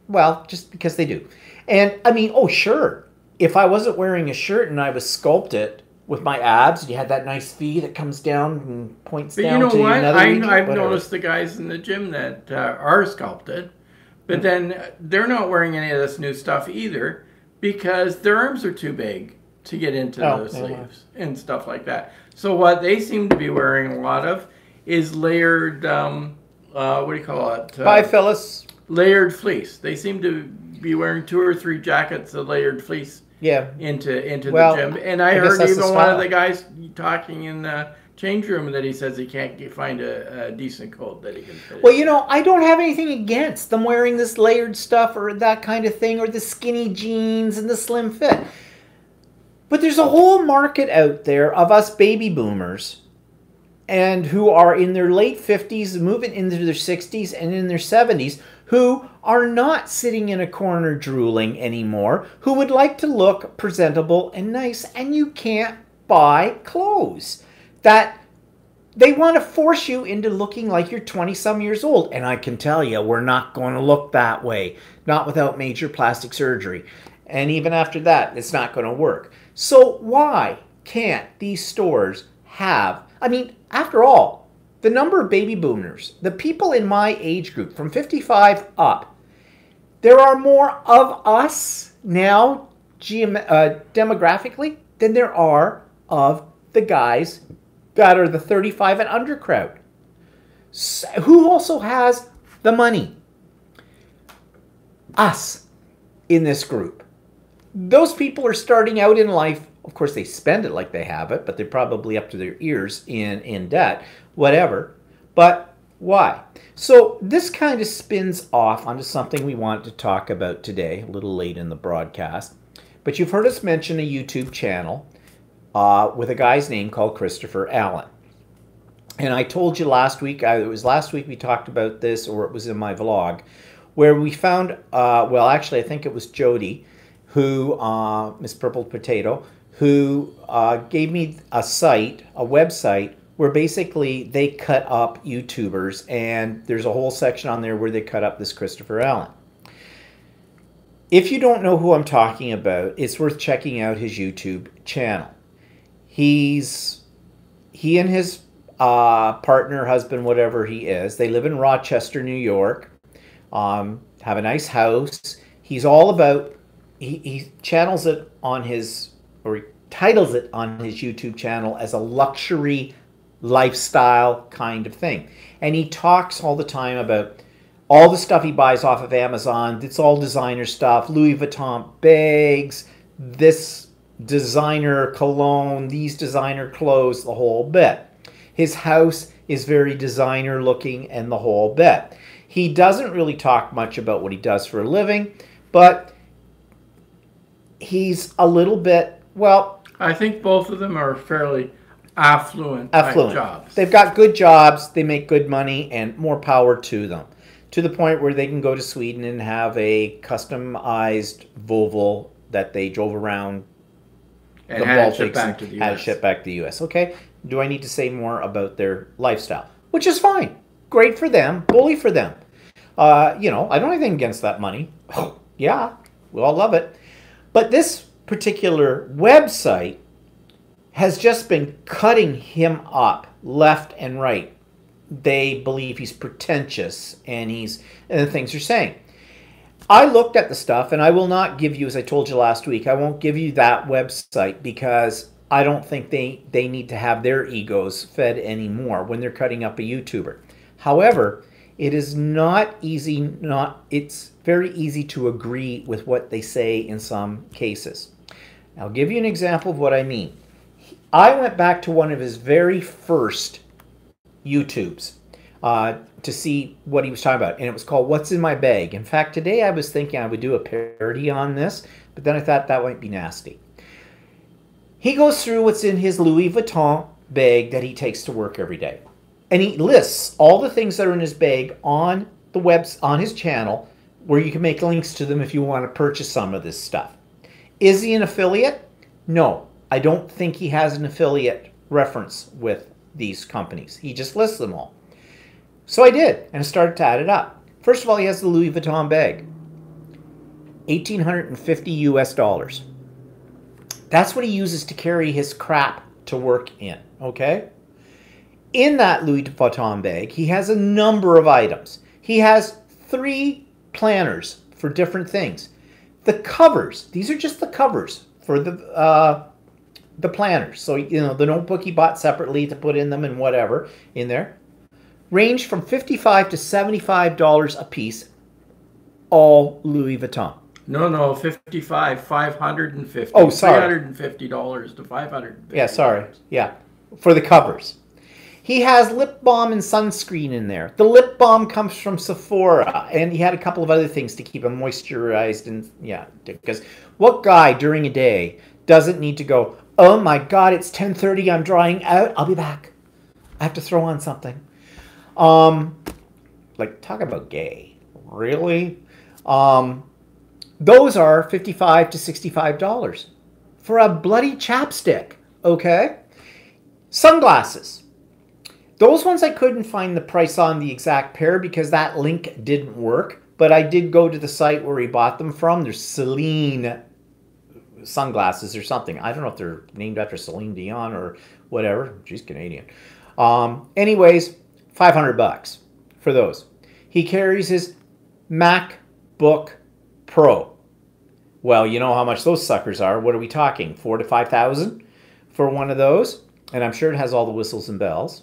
well, just because they do. And, I mean, oh, sure, if I wasn't wearing a shirt and I was sculpted with my abs, you had that nice V that comes down and points But down you know to what? another region, I've whatever. noticed the guys in the gym that are sculpted, but then they're not wearing any of this new stuff either because their arms are too big to get into the sleeves and stuff like that. So what they seem to be wearing a lot of is layered, what do you call it? Bye, Phyllis. Layered fleece. They seem to be wearing 2 or 3 jackets of layered fleece. Yeah. Into Well, the gym. And I guess heard that's even the one of style. the guys talking in the change room that he says he can't find a decent coat that he can fit. Well, you know, I don't have anything against them wearing this layered stuff or that kind of thing, or the skinny jeans and the slim fit. But there's a whole market out there of us baby boomers and who are in their late 50s, moving into their 60s and in their 70s, who are not sitting in a corner drooling anymore, who would like to look presentable and nice, and you can't buy clothes. That they want to force you into looking like you're 20-some years old. And I can tell you, we're not going to look that way. Not without major plastic surgery. And even after that, it's not going to work. So why can't these stores have... I mean, after all, the number of baby boomers, the people in my age group, from 55 up, there are more of us now demographically than there are of the guys that are the 35 and under crowd. So, who also has the money? Us in this group. Those people are starting out in life. Of course, they spend it like they have it, but they're probably up to their ears in debt, whatever. But why? So this kind of spins off onto something we wanted to talk about today, a little late in the broadcast. But you've heard us mention a YouTube channel with a guy's name called Christopher Allen. And I told you last week, it was last week we talked about this, or it was in my vlog, where we found, well, actually, I think it was Jody, who, Miss Purple Potato, who gave me a site, a website, where basically they cut up YouTubers, and there's a whole section on there where they cut up this Christopher Allen. If you don't know who I'm talking about, it's worth checking out his YouTube channel. He and his partner, husband, whatever he is, they live in Rochester, New York, have a nice house. He's all about, he channels it on his, or he titles it on his YouTube channel as a luxury lifestyle kind of thing. And he talks all the time about all the stuff he buys off of Amazon. It's all designer stuff, Louis Vuitton bags, this designer cologne, these designer clothes, the whole bit. His house is very designer looking and the whole bit. He doesn't really talk much about what he does for a living, but he's a little bit Well, I think both of them are fairly affluent type affluent. jobs. They've got good jobs, they make good money, and more power to them. To the point where they can go to Sweden and have a customized Volvo that they drove around And the had it Baltics shipped back to the and had it US. shipped back to the US. Okay, do I need to say more about their lifestyle? Which is fine. Great for them, bully for them. You know, I don't have anything against that money. Yeah, we all love it. But this particular website has just been cutting him up left and right. They believe he's pretentious and the things they're saying. I looked at the stuff, and I will not give you, as I told you last week, I won't give you that website because I don't think they need to have their egos fed anymore when they're cutting up a YouTuber. However, it is not easy, it's very easy to agree with what they say in some cases. I'll give you an example of what I mean. I went back to one of his very first YouTubes to see what he was talking about, and it was called What's in My Bag. In fact, today I was thinking I would do a parody on this, but then I thought that might be nasty. He goes through what's in his Louis Vuitton bag that he takes to work every day. And he lists all the things that are in his bag on the on his channel, where you can make links to them if you want to purchase some of this stuff. Is he an affiliate? No, I don't think he has an affiliate reference with these companies. He just lists them all. So I did, and I started to add it up. First of all, he has the Louis Vuitton bag. $1,850 US. That's what he uses to carry his crap to work in, okay? In that Louis Vuitton bag, he has a number of items. He has 3 planners for different things. The covers, these are just the covers for the planners. So, you know, the notebook he bought separately to put in them and whatever in there, range from $55 to $75 a piece, all Louis Vuitton. No, 55, 550. Oh, sorry. $350 to $550. Yeah, sorry. Yeah, for the covers. He has lip balm and sunscreen in there. The lip balm comes from Sephora, and he had a couple of other things to keep him moisturized. And yeah, because what guy during a day doesn't need to go, oh my God, it's 10:30, I'm drying out, I'll be back. I have to throw on something. Like, talk about gay. Really? Those are $55 to $65 for a bloody chapstick, okay? Sunglasses. Those ones I couldn't find the price on the exact pair because that link didn't work, but I did go to the site where he bought them from. There's Celine sunglasses or something. I don't know if they're named after Celine Dion or whatever. She's Canadian. Anyways, $500 for those. He carries his MacBook Pro. Well, you know how much those suckers are. What are we talking? 4,000 to 5,000 for one of those, and I'm sure it has all the whistles and bells.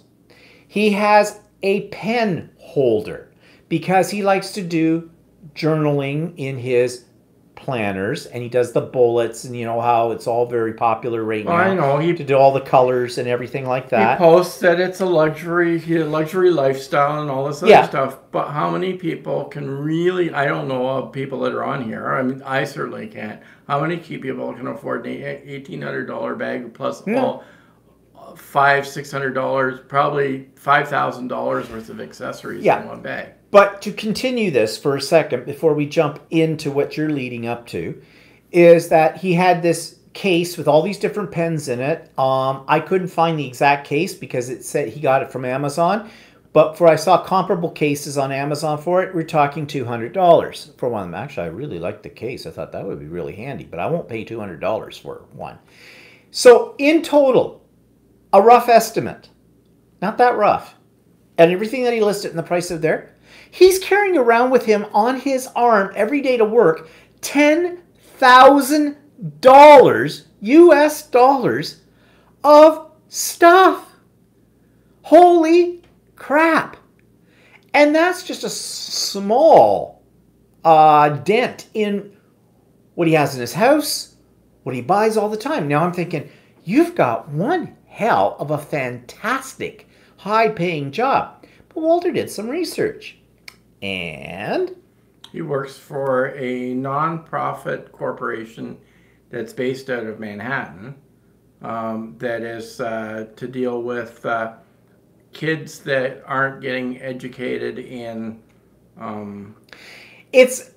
He has a pen holder because he likes to do journaling in his planners, and he does the bullets, and you know how it's all very popular right now. I know. To do all the colors and everything like that. He posts that it's a luxury lifestyle and all this other stuff. But how many people can really, I don't know of people that are on here. I mean, I certainly can't. How many people can afford an $1,800 bag plus all $500-600, probably $5,000 worth of accessories in one bag? But to continue this for a second before we jump into what you're leading up to, is that he had this case with all these different pens in it. I couldn't find the exact case because it said he got it from Amazon. But I saw comparable cases on Amazon for it. We're talking $200 for one of them. Actually, I really liked the case. I thought that would be really handy, but I won't pay $200 for one. So in total, a rough estimate, not that rough, and everything that he listed in the price of there, he's carrying around with him on his arm every day to work $10,000 US dollars of stuff. Holy crap. And that's just a small dent in what he has in his house, what he buys all the time. Now I'm thinking, you've got one hell of a fantastic high-paying job. But Walter did some research. And he works for a non-profit corporation that's based out of Manhattan, that is to deal with kids that aren't getting educated in. It's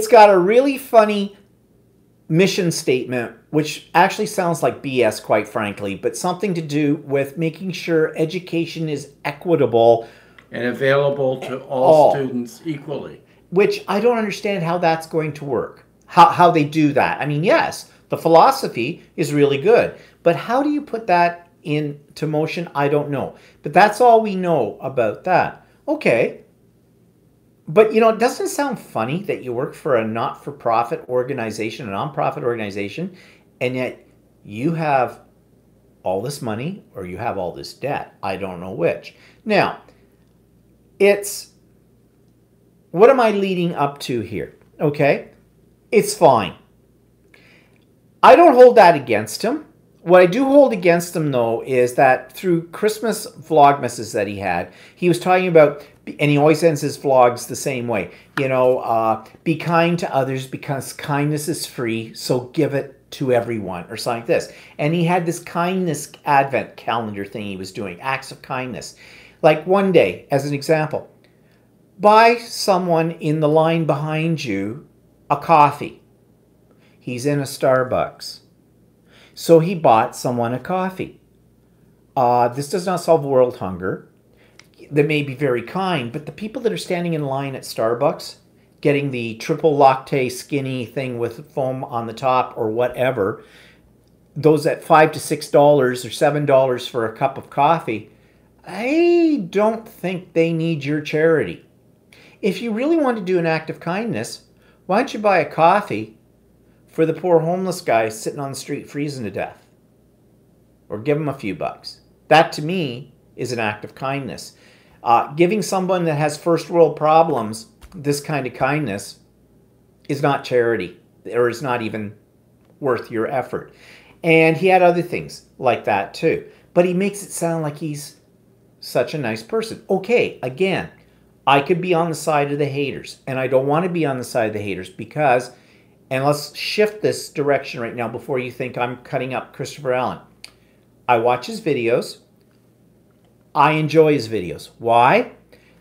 got a really funny mission statement, which actually sounds like BS, quite frankly, but something to do with making sure education is equitable and available to all students equally. Which I don't understand how that's going to work. How they do that. I mean, yes, the philosophy is really good, but how do you put that into motion? I don't know. But that's all we know about that. Okay. But, you know, it doesn't sound funny that you work for a not-for-profit organization, a non-profit organization, and yet you have all this money or you have all this debt. I don't know which. Now, what am I leading up to here? Okay, it's fine. I don't hold that against him. What I do hold against him, though, is that through Christmas vlogmases that he had, he was talking about, and he always ends his vlogs the same way, you know, be kind to others because kindness is free, so give it to everyone, or something like this. And he had this kindness advent calendar thing he was doing, acts of kindness. Like one day, as an example, buy someone in the line behind you a coffee. He's in a Starbucks. So he bought someone a coffee. This does not solve world hunger. They may be very kind, but the people that are standing in line at Starbucks, getting the triple latte skinny thing with foam on the top or whatever, those at $5 to $6 or $7 for a cup of coffee, I don't think they need your charity. If you really want to do an act of kindness, why don't you buy a coffee for the poor homeless guy sitting on the street freezing to death? Or give him a few bucks. That, to me, is an act of kindness. Giving someone that has first world problems this kind of kindness is not charity, or is not even worth your effort. And he had other things like that, too. But he makes it sound like he's such a nice person. Okay, again, I could be on the side of the haters, and I don't want to be on the side of the haters because, and let's shift this direction right now before you think I'm cutting up Christopher Allen. I watch his videos. I enjoy his videos. Why?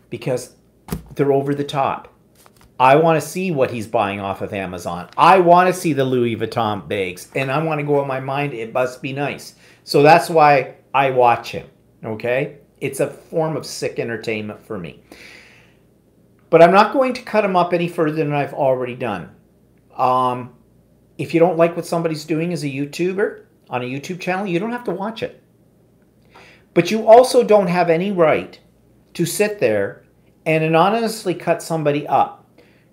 Because they're over the top. I want to see what he's buying off of Amazon. I want to see the Louis Vuitton bags, and I want to go in my mind, it must be nice. So that's why I watch him, okay? It's a form of sick entertainment for me. But I'm not going to cut him up any further than I've already done. If you don't like what somebody's doing as a YouTuber on a YouTube channel, you don't have to watch it. But you also don't have any right to sit there and anonymously cut somebody up.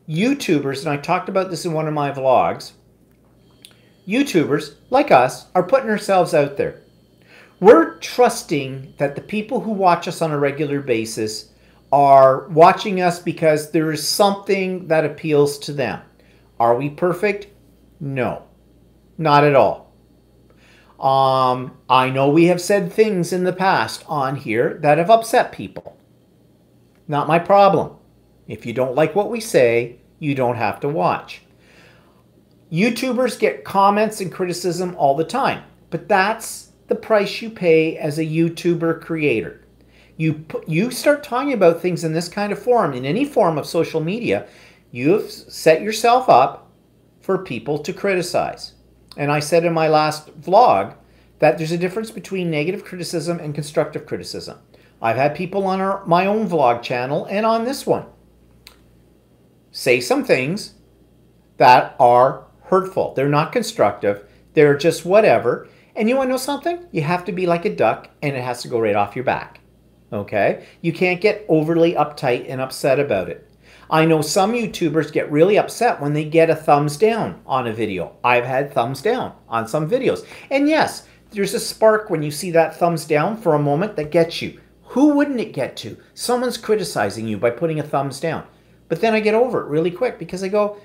YouTubers, and I talked about this in one of my vlogs, YouTubers, like us, are putting ourselves out there. We're trusting that the people who watch us on a regular basis are watching us because there is something that appeals to them. Are we perfect? No, not at all. I know we have said things in the past on here that have upset people. Not my problem. If you don't like what we say, you don't have to watch. YouTubers get comments and criticism all the time, but that's the price you pay as a YouTuber creator. You start talking about things in this kind of forum, in any form of social media, you've set yourself up for people to criticize. And I said in my last vlog that there's a difference between negative criticism and constructive criticism. I've had people on my own vlog channel and on this one say some things that are hurtful. They're not constructive. They're just whatever. And you want to know something? You have to be like a duck and it has to go right off your back. Okay? You can't get overly uptight and upset about it. I know some YouTubers get really upset when they get a thumbs down on a video. I've had thumbs down on some videos. And yes, there's a spark when you see that thumbs down for a moment that gets you. Who wouldn't it get to? Someone's criticizing you by putting a thumbs down. But then I get over it really quick because I go,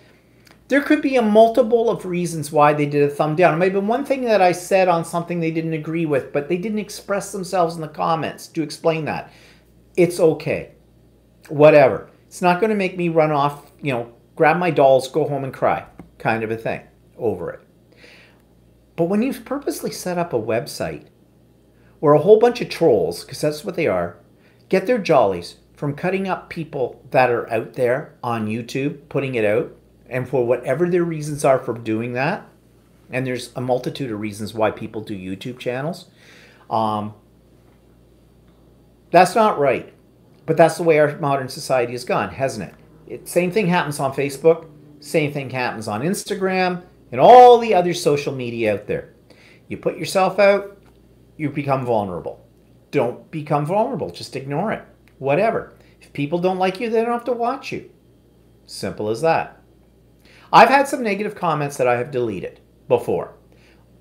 there could be a multiple of reasons why they did a thumb down. It might have been one thing that I said on something they didn't agree with, but they didn't express themselves in the comments to explain that. It's okay. Whatever. It's not going to make me run off, grab my dolls, go home and cry kind of a thing. over it. But when you've purposely set up a website where a whole bunch of trolls, because that's what they are, get their jollies from cutting up people that are out there on YouTube, putting it out, and for whatever their reasons are for doing that, and there's a multitude of reasons why people do YouTube channels, that's not right. But that's the way our modern society has gone, hasn't it? Same thing happens on Facebook, same thing happens on Instagram, and all the other social media out there. You put yourself out, you become vulnerable. Don't become vulnerable. Just ignore it. Whatever. If people don't like you, they don't have to watch you. Simple as that. I've had some negative comments that I have deleted before.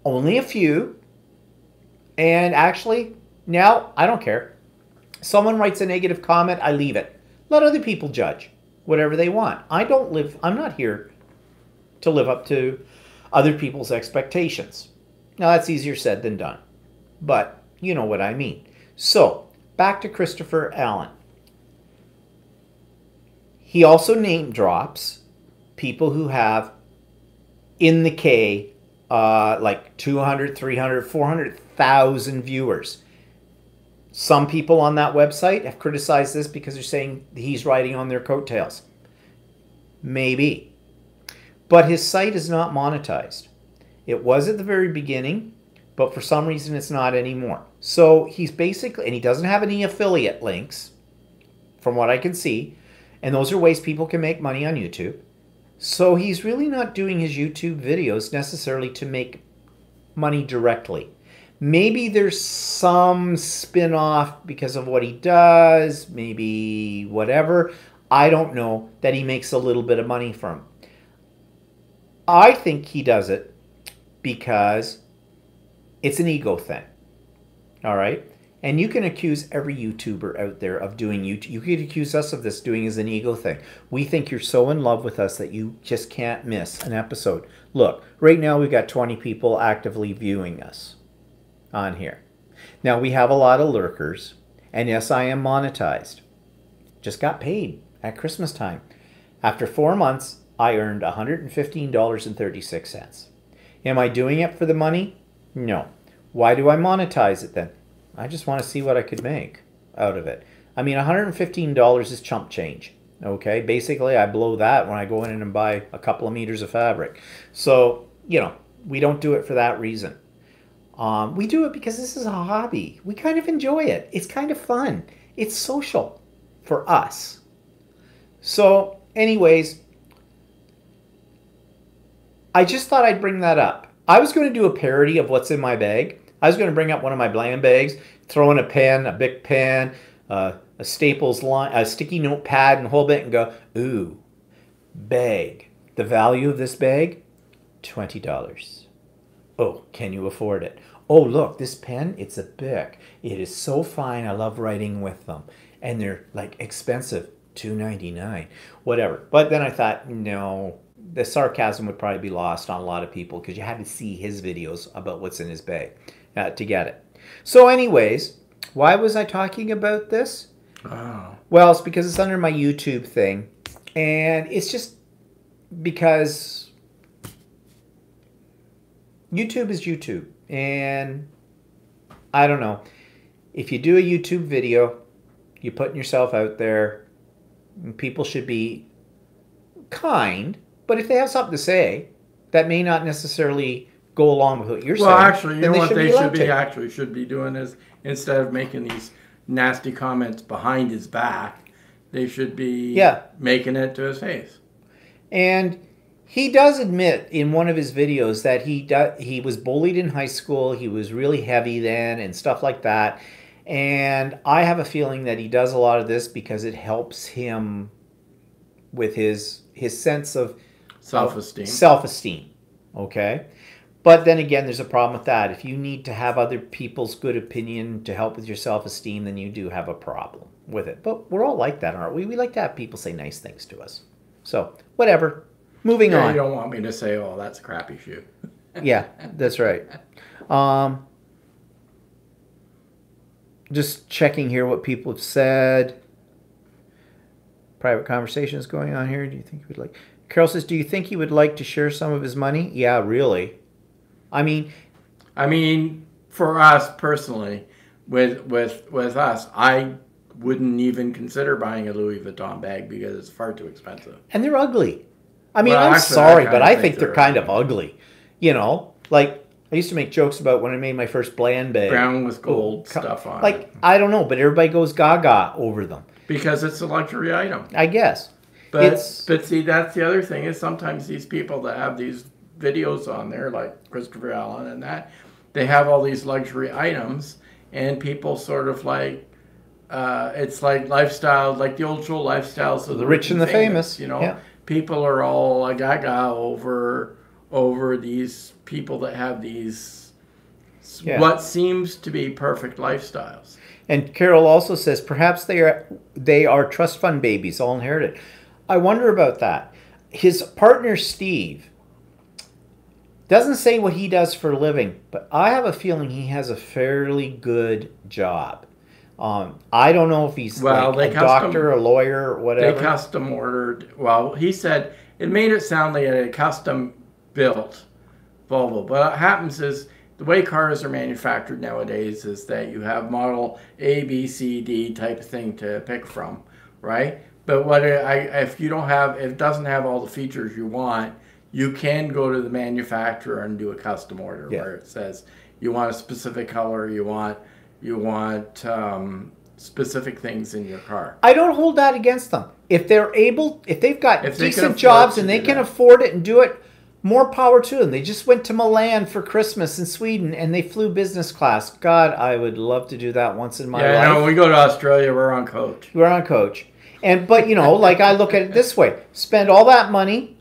Only a few. And actually, now I don't care. Someone writes a negative comment, I leave it. Let other people judge whatever they want. I'm not here to live up to other people's expectations. Now that's easier said than done. But you know what I mean. So, back to Christopher Allen. He also name drops people who have in the K like 200, 300, 400,000 viewers. Some people on that website have criticized this because they're saying he's riding on their coattails. Maybe. But his site is not monetized. It was at the very beginning, but for some reason it's not anymore. So he's basically, and he doesn't have any affiliate links, from what I can see, and those are ways people can make money on YouTube. So he's really not doing his YouTube videos necessarily to make money directly. Maybe there's some spin-off because of what he does, maybe whatever. I don't know, that he makes a little bit of money from. I think he does it because it's an ego thing. All right? And you can accuse every YouTuber out there of doing YouTube. You could accuse us of this doing as an ego thing. We think you're so in love with us that you just can't miss an episode. Look, right now we've got 20 people actively viewing us on here. Now we have a lot of lurkers. And yes, I am monetized. Just got paid at Christmas time. After 4 months, I earned $115.36. Am I doing it for the money? No. Why do I monetize it then? I just want to see what I could make out of it. I mean, $115 is chump change. Okay, basically I blow that when I go in and buy a couple of meters of fabric. So, you know, we don't do it for that reason. We do it because this is a hobby. We kind of enjoy it. It's kind of fun. It's social for us. So, anyways, I just thought I'd bring that up. I was going to do a parody of what's in my bag. I was going to bring up one of my bland bags, throw in a pen, a Bic pen, a Staples line, a sticky note pad, and a whole bit, and go, ooh, bag. The value of this bag? $20. Oh, can you afford it? Oh, look, this pen, it's a Bic. It is so fine. I love writing with them. And they're like expensive, $2.99, whatever. But then I thought, no, the sarcasm would probably be lost on a lot of people because you had to see his videos about what's in his bag to get it. So anyways, why was I talking about this? Oh. Well, it's because it's under my YouTube thing. And it's just because YouTube is YouTube. And I don't know. If you do a YouTube video, you're putting yourself out there. And people should be kind. But if they have something to say that may not necessarily go along with what you're saying, actually, you know what they should be doing is, instead of making these nasty comments behind his back, they should be making it to his face. And he does admit in one of his videos that he was bullied in high school. He was really heavy then and stuff like that. And I have a feeling that he does a lot of this because it helps him with his sense of self-esteem. Okay? But then again, there's a problem with that. If you need to have other people's good opinion to help with your self-esteem, then you do have a problem with it. But we're all like that, aren't we? We like to have people say nice things to us. So, whatever. Moving on. You don't want me to say, oh, that's a crappy shoe. Yeah, that's right. Just checking here what people have said. Private conversations going on here. Do you think we'd like... Carol says, do you think he would like to share some of his money? Yeah, really. I mean, for us personally, with us, I wouldn't even consider buying a Louis Vuitton bag because it's far too expensive. and they're ugly. I mean, Well, I'm actually, sorry, I but kinda I think think they're they're kind of ugly. ugly. You know, like I used to make jokes about when I made my first Bland bag. Brown with gold stuff on it. Like, I don't know, but everybody goes gaga over them, Because it's a luxury item. I guess. But see, that's the other thing is sometimes these people that have these videos on there, like Christopher Allen and that, they have all these luxury items, and people sort of like, it's like lifestyle, like the old show lifestyles of The rich and the famous, You know, yeah. people are all like gaga over these people that have these Yeah. what seems to be perfect lifestyles. And Carol also says perhaps they are trust fund babies, all inherited. I wonder about that. His partner Steve doesn't say what he does for a living, but I have a feeling he has a fairly good job. I don't know if he's like a doctor, a lawyer, or whatever. They custom ordered. Well, he said it made it sound like a custom built Volvo. But what happens is the way cars are manufactured nowadays is that you have model A, B, C, D type of thing to pick from, right? But if you don't have, if it doesn't have all the features you want, you can go to the manufacturer and do a custom order where it says you want a specific color, you want specific things in your car. I don't hold that against them. If they've got decent they jobs and they can afford it and do it, more power to them. They just went to Milan for Christmas in Sweden and they flew business class. God, I would love to do that once in my life. Yeah, no, we go to Australia, we're on coach. We're on coach. But you know, like I look at it this way. Spend all that money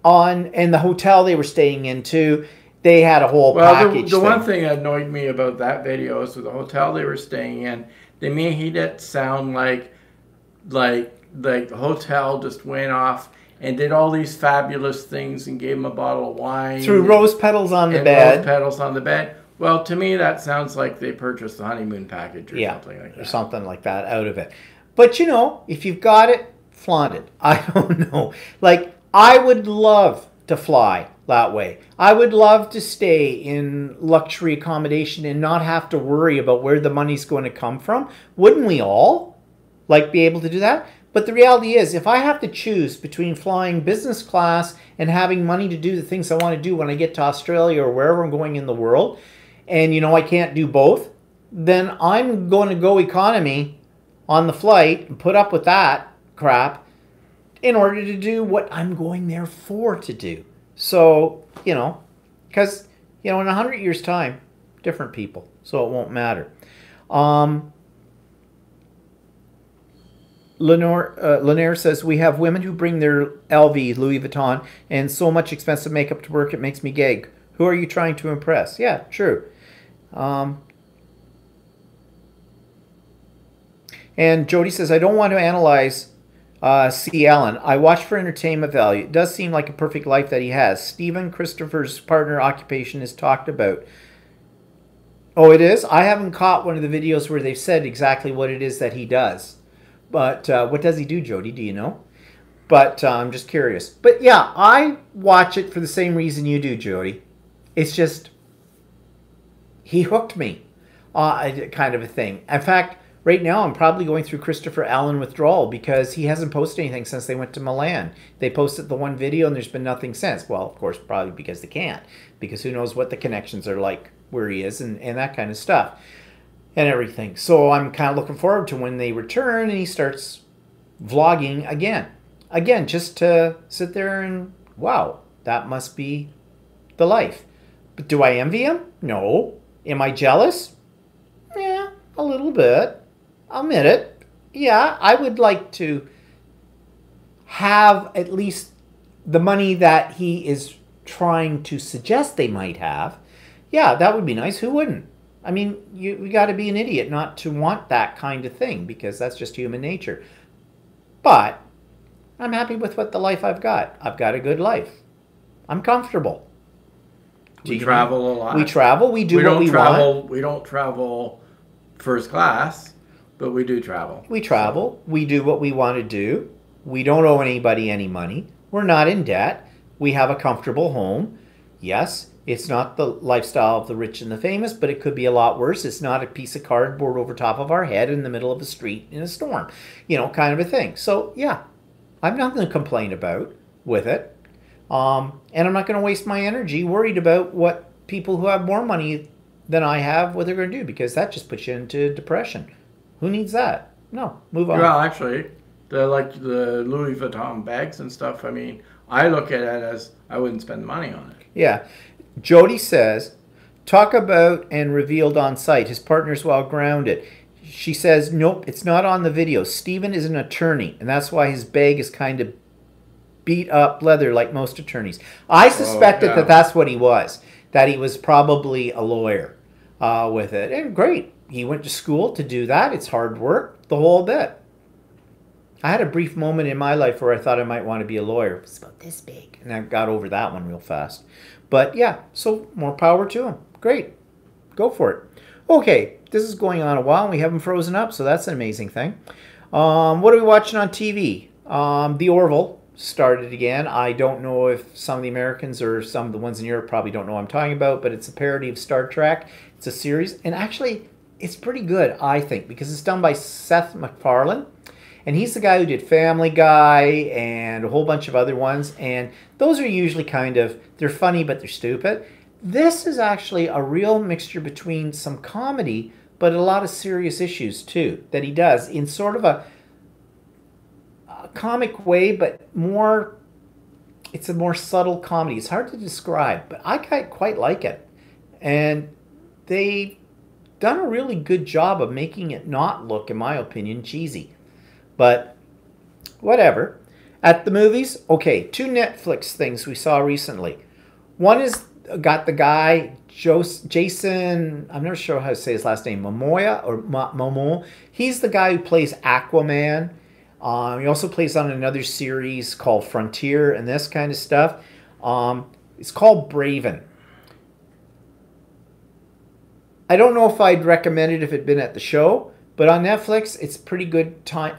and the hotel they were staying in too. They had a whole package. The one thing that annoyed me about that video is with the hotel they were staying in, they made it sound like the hotel just went off and did all these fabulous things and gave him a bottle of wine. Threw rose petals on the bed. Rose petals on the bed. Well, to me, that sounds like they purchased the honeymoon package or something like that. Or something like that out of it. But, you know, if you've got it, flaunt it. I don't know. Like, I would love to fly that way. I would love to stay in luxury accommodation and not have to worry about where the money's going to come from. Wouldn't we all, like, be able to do that? But the reality is, if I have to choose between flying business class and having money to do the things I want to do when I get to Australia or wherever I'm going in the world, and, you know, I can't do both, then I'm going to go economy on the flight and put up with that crap in order to do what I'm going there for to do. So, you know, because, you know, in 100 years' time, different people, so it won't matter. Lanier says, we have women who bring their LV, Louis Vuitton, and so much expensive makeup to work, it makes me gag. Who are you trying to impress? Yeah, true. And Jody says, I don't want to analyze C. Allen. I watch for entertainment value. It does seem like a perfect life that he has. Stephen Christopher's partner occupation is talked about. Oh, it is? I haven't caught one of the videos where they've said exactly what it is that he does. But what does he do, Jody? Do you know? But I'm just curious. But yeah, I watch it for the same reason you do, Jody. It's just, he hooked me, kind of a thing. In fact, right now I'm probably going through Christopher Allen withdrawal because he hasn't posted anything since they went to Milan. They posted the one video and there's been nothing since. Well, of course, probably because they can't. Because who knows what the connections are like where he is and that kind of stuff. And everything. So I'm kind of looking forward to when they return and he starts vlogging again. Again, just to sit there and, wow, that must be the life. But do I envy him? No. Am I jealous? Yeah, a little bit. I'll admit it. Yeah, I would like to have at least the money that he is trying to suggest they might have. Yeah, that would be nice. Who wouldn't? I mean, we got to be an idiot not to want that kind of thing because that's just human nature. But I'm happy with the life I've got. I've got a good life. I'm comfortable. We travel a lot. We travel. We do what we want. We don't travel first class, but we do travel. We travel. We do what we want to do. We don't owe anybody any money. We're not in debt. We have a comfortable home. Yes, it's not the lifestyle of the rich and the famous, but it could be a lot worse. It's not a piece of cardboard over top of our head in the middle of the street in a storm, kind of a thing. So, yeah, I've nothing to complain about with it. And I'm not going to waste my energy worried about what people who have more money than I have, what they're going to do, because that just puts you into depression. Who needs that? No, move on. Well, actually, the Louis Vuitton bags and stuff, I mean, I look at it as I wouldn't spend money on it. Yeah. Jody says, talk about and revealed on site. His partner's well grounded. She says, nope, it's not on the video. Stephen is an attorney, and that's why his bag is kind of beat up leather like most attorneys. I suspected that that's what he was, that he was probably a lawyer with it. And great. He went to school to do that. It's hard work, the whole bit. I had a brief moment in my life where I thought I might want to be a lawyer. It's about this big. And I got over that one real fast. But yeah, so more power to him. Great. Go for it. Okay, this is going on a while and we haven't frozen up, so that's an amazing thing. What are we watching on TV? The Orville started again. I don't know if some of the Americans or some of the ones in Europe probably don't know what I'm talking about, but it's a parody of Star Trek. It's a series, and actually it's pretty good, I think, because it's done by Seth MacFarlane. And he's the guy who did Family Guy and a whole bunch of other ones. And those are usually they're funny, but they're stupid. This is actually a real mixture between some comedy, but a lot of serious issues, too, that he does in sort of a comic way, but it's a more subtle comedy. It's hard to describe, but I quite like it. And they've done a really good job of making it not look, in my opinion, cheesy. But whatever. At the movies, okay, 2 Netflix things we saw recently. One is got the guy, Jason, I'm not sure how to say his last name, Momoa or Momo. He's the guy who plays Aquaman. He also plays on another series called Frontier and this kind of stuff. It's called Braven. I don't know if I'd recommend it if it had been at the show. But on Netflix, it's pretty good time,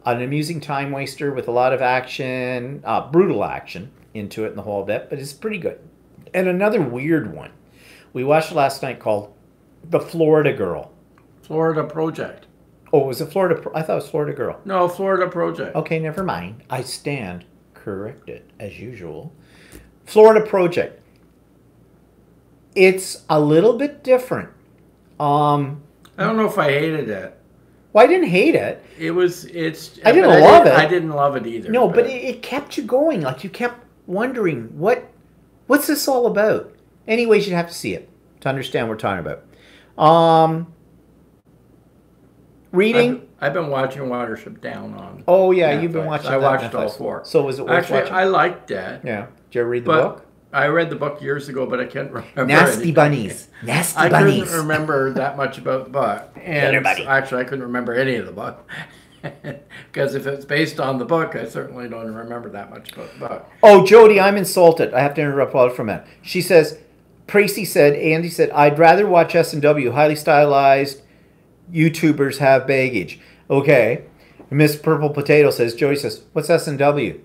an amusing time waster with a lot of action, brutal action into it and the whole bit, but it's pretty good. And another weird one we watched last night called The Florida Girl. Florida Project. Oh, was it Florida? I thought it was Florida Girl. No, Florida Project. Okay, never mind. I stand corrected, as usual. Florida Project. It's a little bit different. I don't know if I hated it. Well, I didn't hate it. I didn't love it. I didn't love it either. No, but it kept you going. Like, you kept wondering, what's this all about? Anyways, you'd have to see it to understand what we're talking about. Reading. I've been watching Watership Down on. Oh, yeah, Netflix. you've been watching I that watched Netflix. all 4. So was it worth Actually, watching? I liked that. Yeah. Did you ever read the book? I read the book years ago, but I can't remember. Nasty bunnies. I couldn't remember that much about the book. And actually, I couldn't remember any of the book. Because if it's based on the book, I certainly don't remember that much about the book. Oh, Jody, I'm insulted. I have to interrupt Paul for a minute. She says, Andy said, I'd rather watch S&W. Highly stylized YouTubers have baggage. Okay. Miss Purple Potato says, Jody says, what's S&W?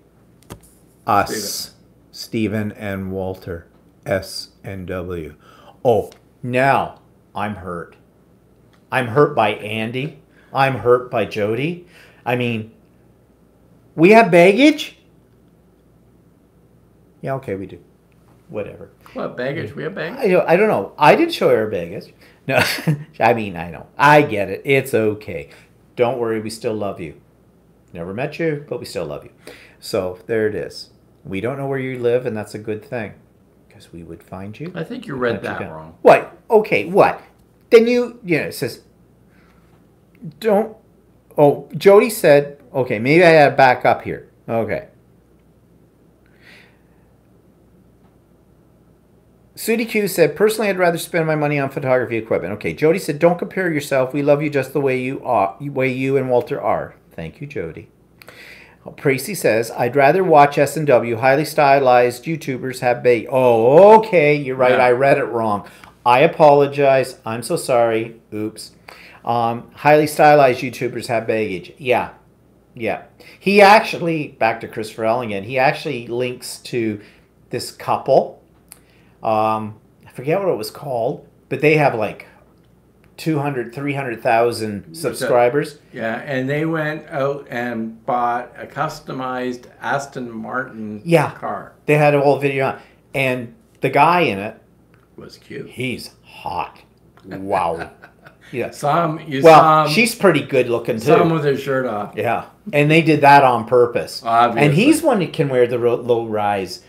Us. Stephen and Walter, S&W. Oh, now I'm hurt. I'm hurt by Andy. I'm hurt by Jody. I mean, we have baggage? Yeah, okay, we do. Whatever. What, baggage? We have baggage? I don't know. I didn't show her baggage. No, I mean, I know. I get it. It's okay. Don't worry, we still love you. Never met you, but we still love you. So, there it is. We don't know where you live, and that's a good thing, because we would find you. I think you read that wrong. What? Okay, what? Then it says, don't, oh, Jody said, okay, maybe I gotta back up here. Okay. Sudi Q said, personally, I'd rather spend my money on photography equipment. Okay, Jody said, don't compare yourself. We love you just the way you are, way you and Walter are. Thank you, Jody. Tracy says, I'd rather watch S&W. Highly stylized YouTubers have baggage. Oh, okay. You're right. Yeah. I read it wrong. I apologize. I'm so sorry. Oops. Highly stylized YouTubers have baggage. Yeah. Yeah. He actually, back to Christopher Allen again, he actually links to this couple. I forget what it was called, but they have like 200, 300,000 subscribers. Yeah, and they went out and bought a customized Aston Martin car. They had a whole video on. And the guy in it Was cute. He's hot. Wow. Yeah. Saw him, she's pretty good looking too. saw him with his shirt off. Yeah. And they did that on purpose. Obviously. And he's one that can wear the low rise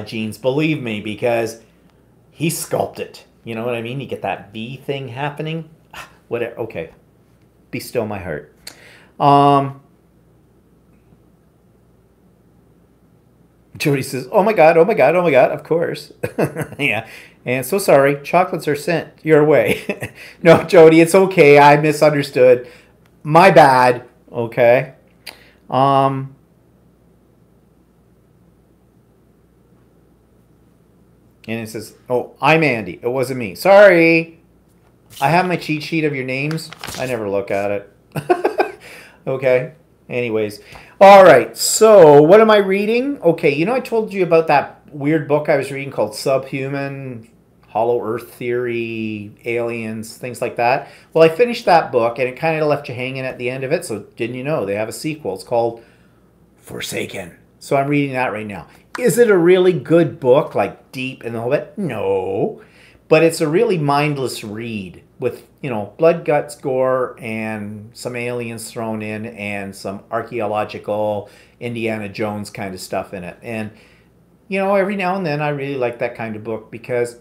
jeans, believe me, because he's sculpted. You know what I mean? You get that V thing happening. Whatever. Okay. Be still my heart. Jody says, oh my God, of course. Yeah. And so sorry, chocolates are sent your way. No, Jody, it's okay. I misunderstood. My bad. Okay. And it says, oh, I'm Andy. It wasn't me. Sorry. I have my cheat sheet of your names. I never look at it. Okay. Anyways. All right. So what am I reading? Okay. You know, I told you about that weird book I was reading called Subhuman, Hollow Earth Theory, Aliens, things like that. Well, I finished that book and it kind of left you hanging at the end of it. So didn't you know they have a sequel? It's called Forsaken. So I'm reading that right now. Is it a really good book, like deep in the whole bit? No. But it's a really mindless read with, you know, blood, guts, gore, and some aliens thrown in and some archaeological Indiana Jones kind of stuff in it. And, you know, every now and then I really like that kind of book because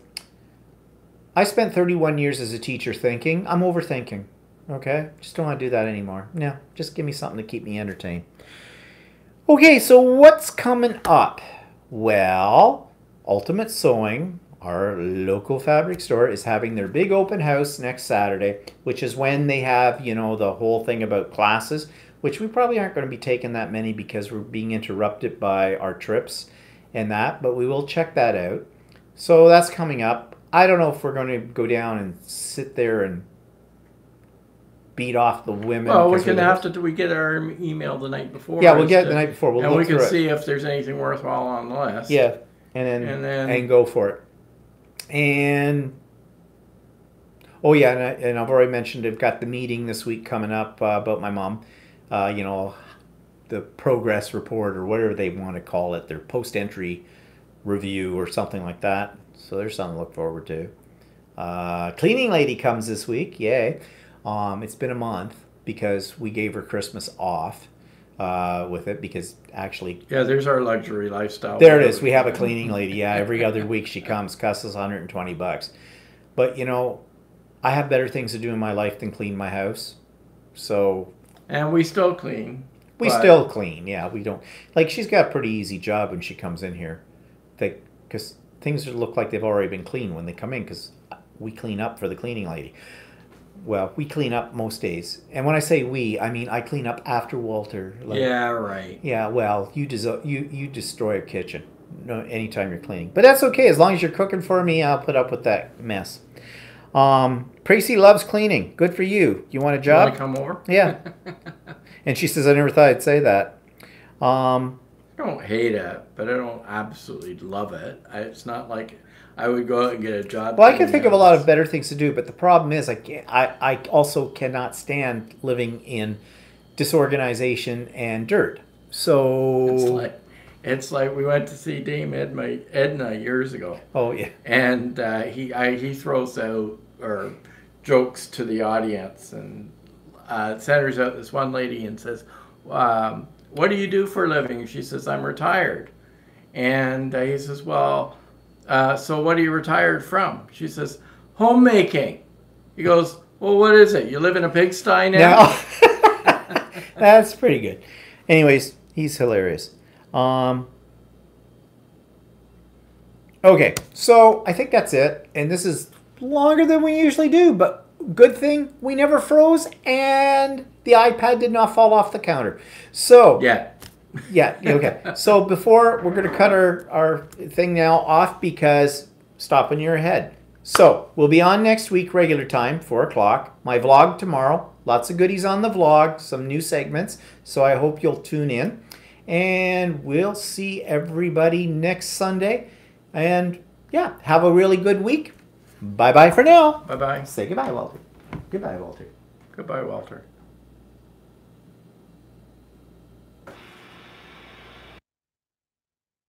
I spent 31 years as a teacher thinking, I'm overthinking. Okay? Just don't want to do that anymore. No, just give me something to keep me entertained. Okay, so what's coming up? Well, Ultimate Sewing, our local fabric store, is having their big open house next Saturday, which is when they have, you know, the whole thing about classes, which we probably aren't going to be taking that many because we're being interrupted by our trips and that, but we will check that out. So that's coming up. I don't know if we're going to go down and sit there and beat off the women. Well, we're going to have to. Do we get our email the night before? Yeah, we'll get it the night before. We'll and look we can through see if there's anything worthwhile on the list. Yeah, and then go for it. And oh yeah, and I've already mentioned I've got the meeting this week coming up about my mom. You know, the progress report or whatever they want to call it, their post-entry review or something like that. So there's something to look forward to. Cleaning lady comes this week. Yay. It's been a month because we gave her Christmas off with it because actually... Yeah, there's our luxury lifestyle. There it is. We have a cleaning lady. Yeah, every other week she comes, costs us $120. But, you know, I have better things to do in my life than clean my house. So... And we still clean. We still clean, yeah. We don't... Like, she's got a pretty easy job when she comes in here. Because things look like they've already been cleaned when they come in because we clean up for the cleaning lady. Well, we clean up most days. And when I say we, I mean I clean up after Walter. Like, yeah, right. Yeah, well, you destroy a kitchen anytime you're cleaning. But that's okay. As long as you're cooking for me, I'll put up with that mess. Tracy loves cleaning. Good for you. You want a job? You want to come over? Yeah. And she says, I never thought I'd say that. I don't hate it, but I don't absolutely love it. It's not like... I would go out and get a job. Well, I can think of a lot of better things to do, but the problem is I also cannot stand living in disorganization and dirt. So it's like we went to see Dame Edna years ago. Oh yeah. And he throws out jokes to the audience and centers out this one lady and says, "What do you do for a living?" She says, "I'm retired." And he says, "Well. So what are you retired from?" She says, "Homemaking." He goes, "Well, what is it? You live in a pigsty now?" No. That's pretty good. Anyways, he's hilarious. Okay, so I think that's it. And this is longer than we usually do, but good thing we never froze and the iPad did not fall off the counter. So... Yeah. Yeah, okay. So before, we're going to cut our thing now off because stopping your head. So we'll be on next week, regular time, 4 o'clock. My vlog tomorrow, Lots of goodies on the vlog, some new segments. So I hope you'll tune in. And we'll see everybody next Sunday. And yeah, have a really good week. Bye-bye for now. Bye-bye. Say goodbye, Walter. Goodbye, Walter. Goodbye, Walter.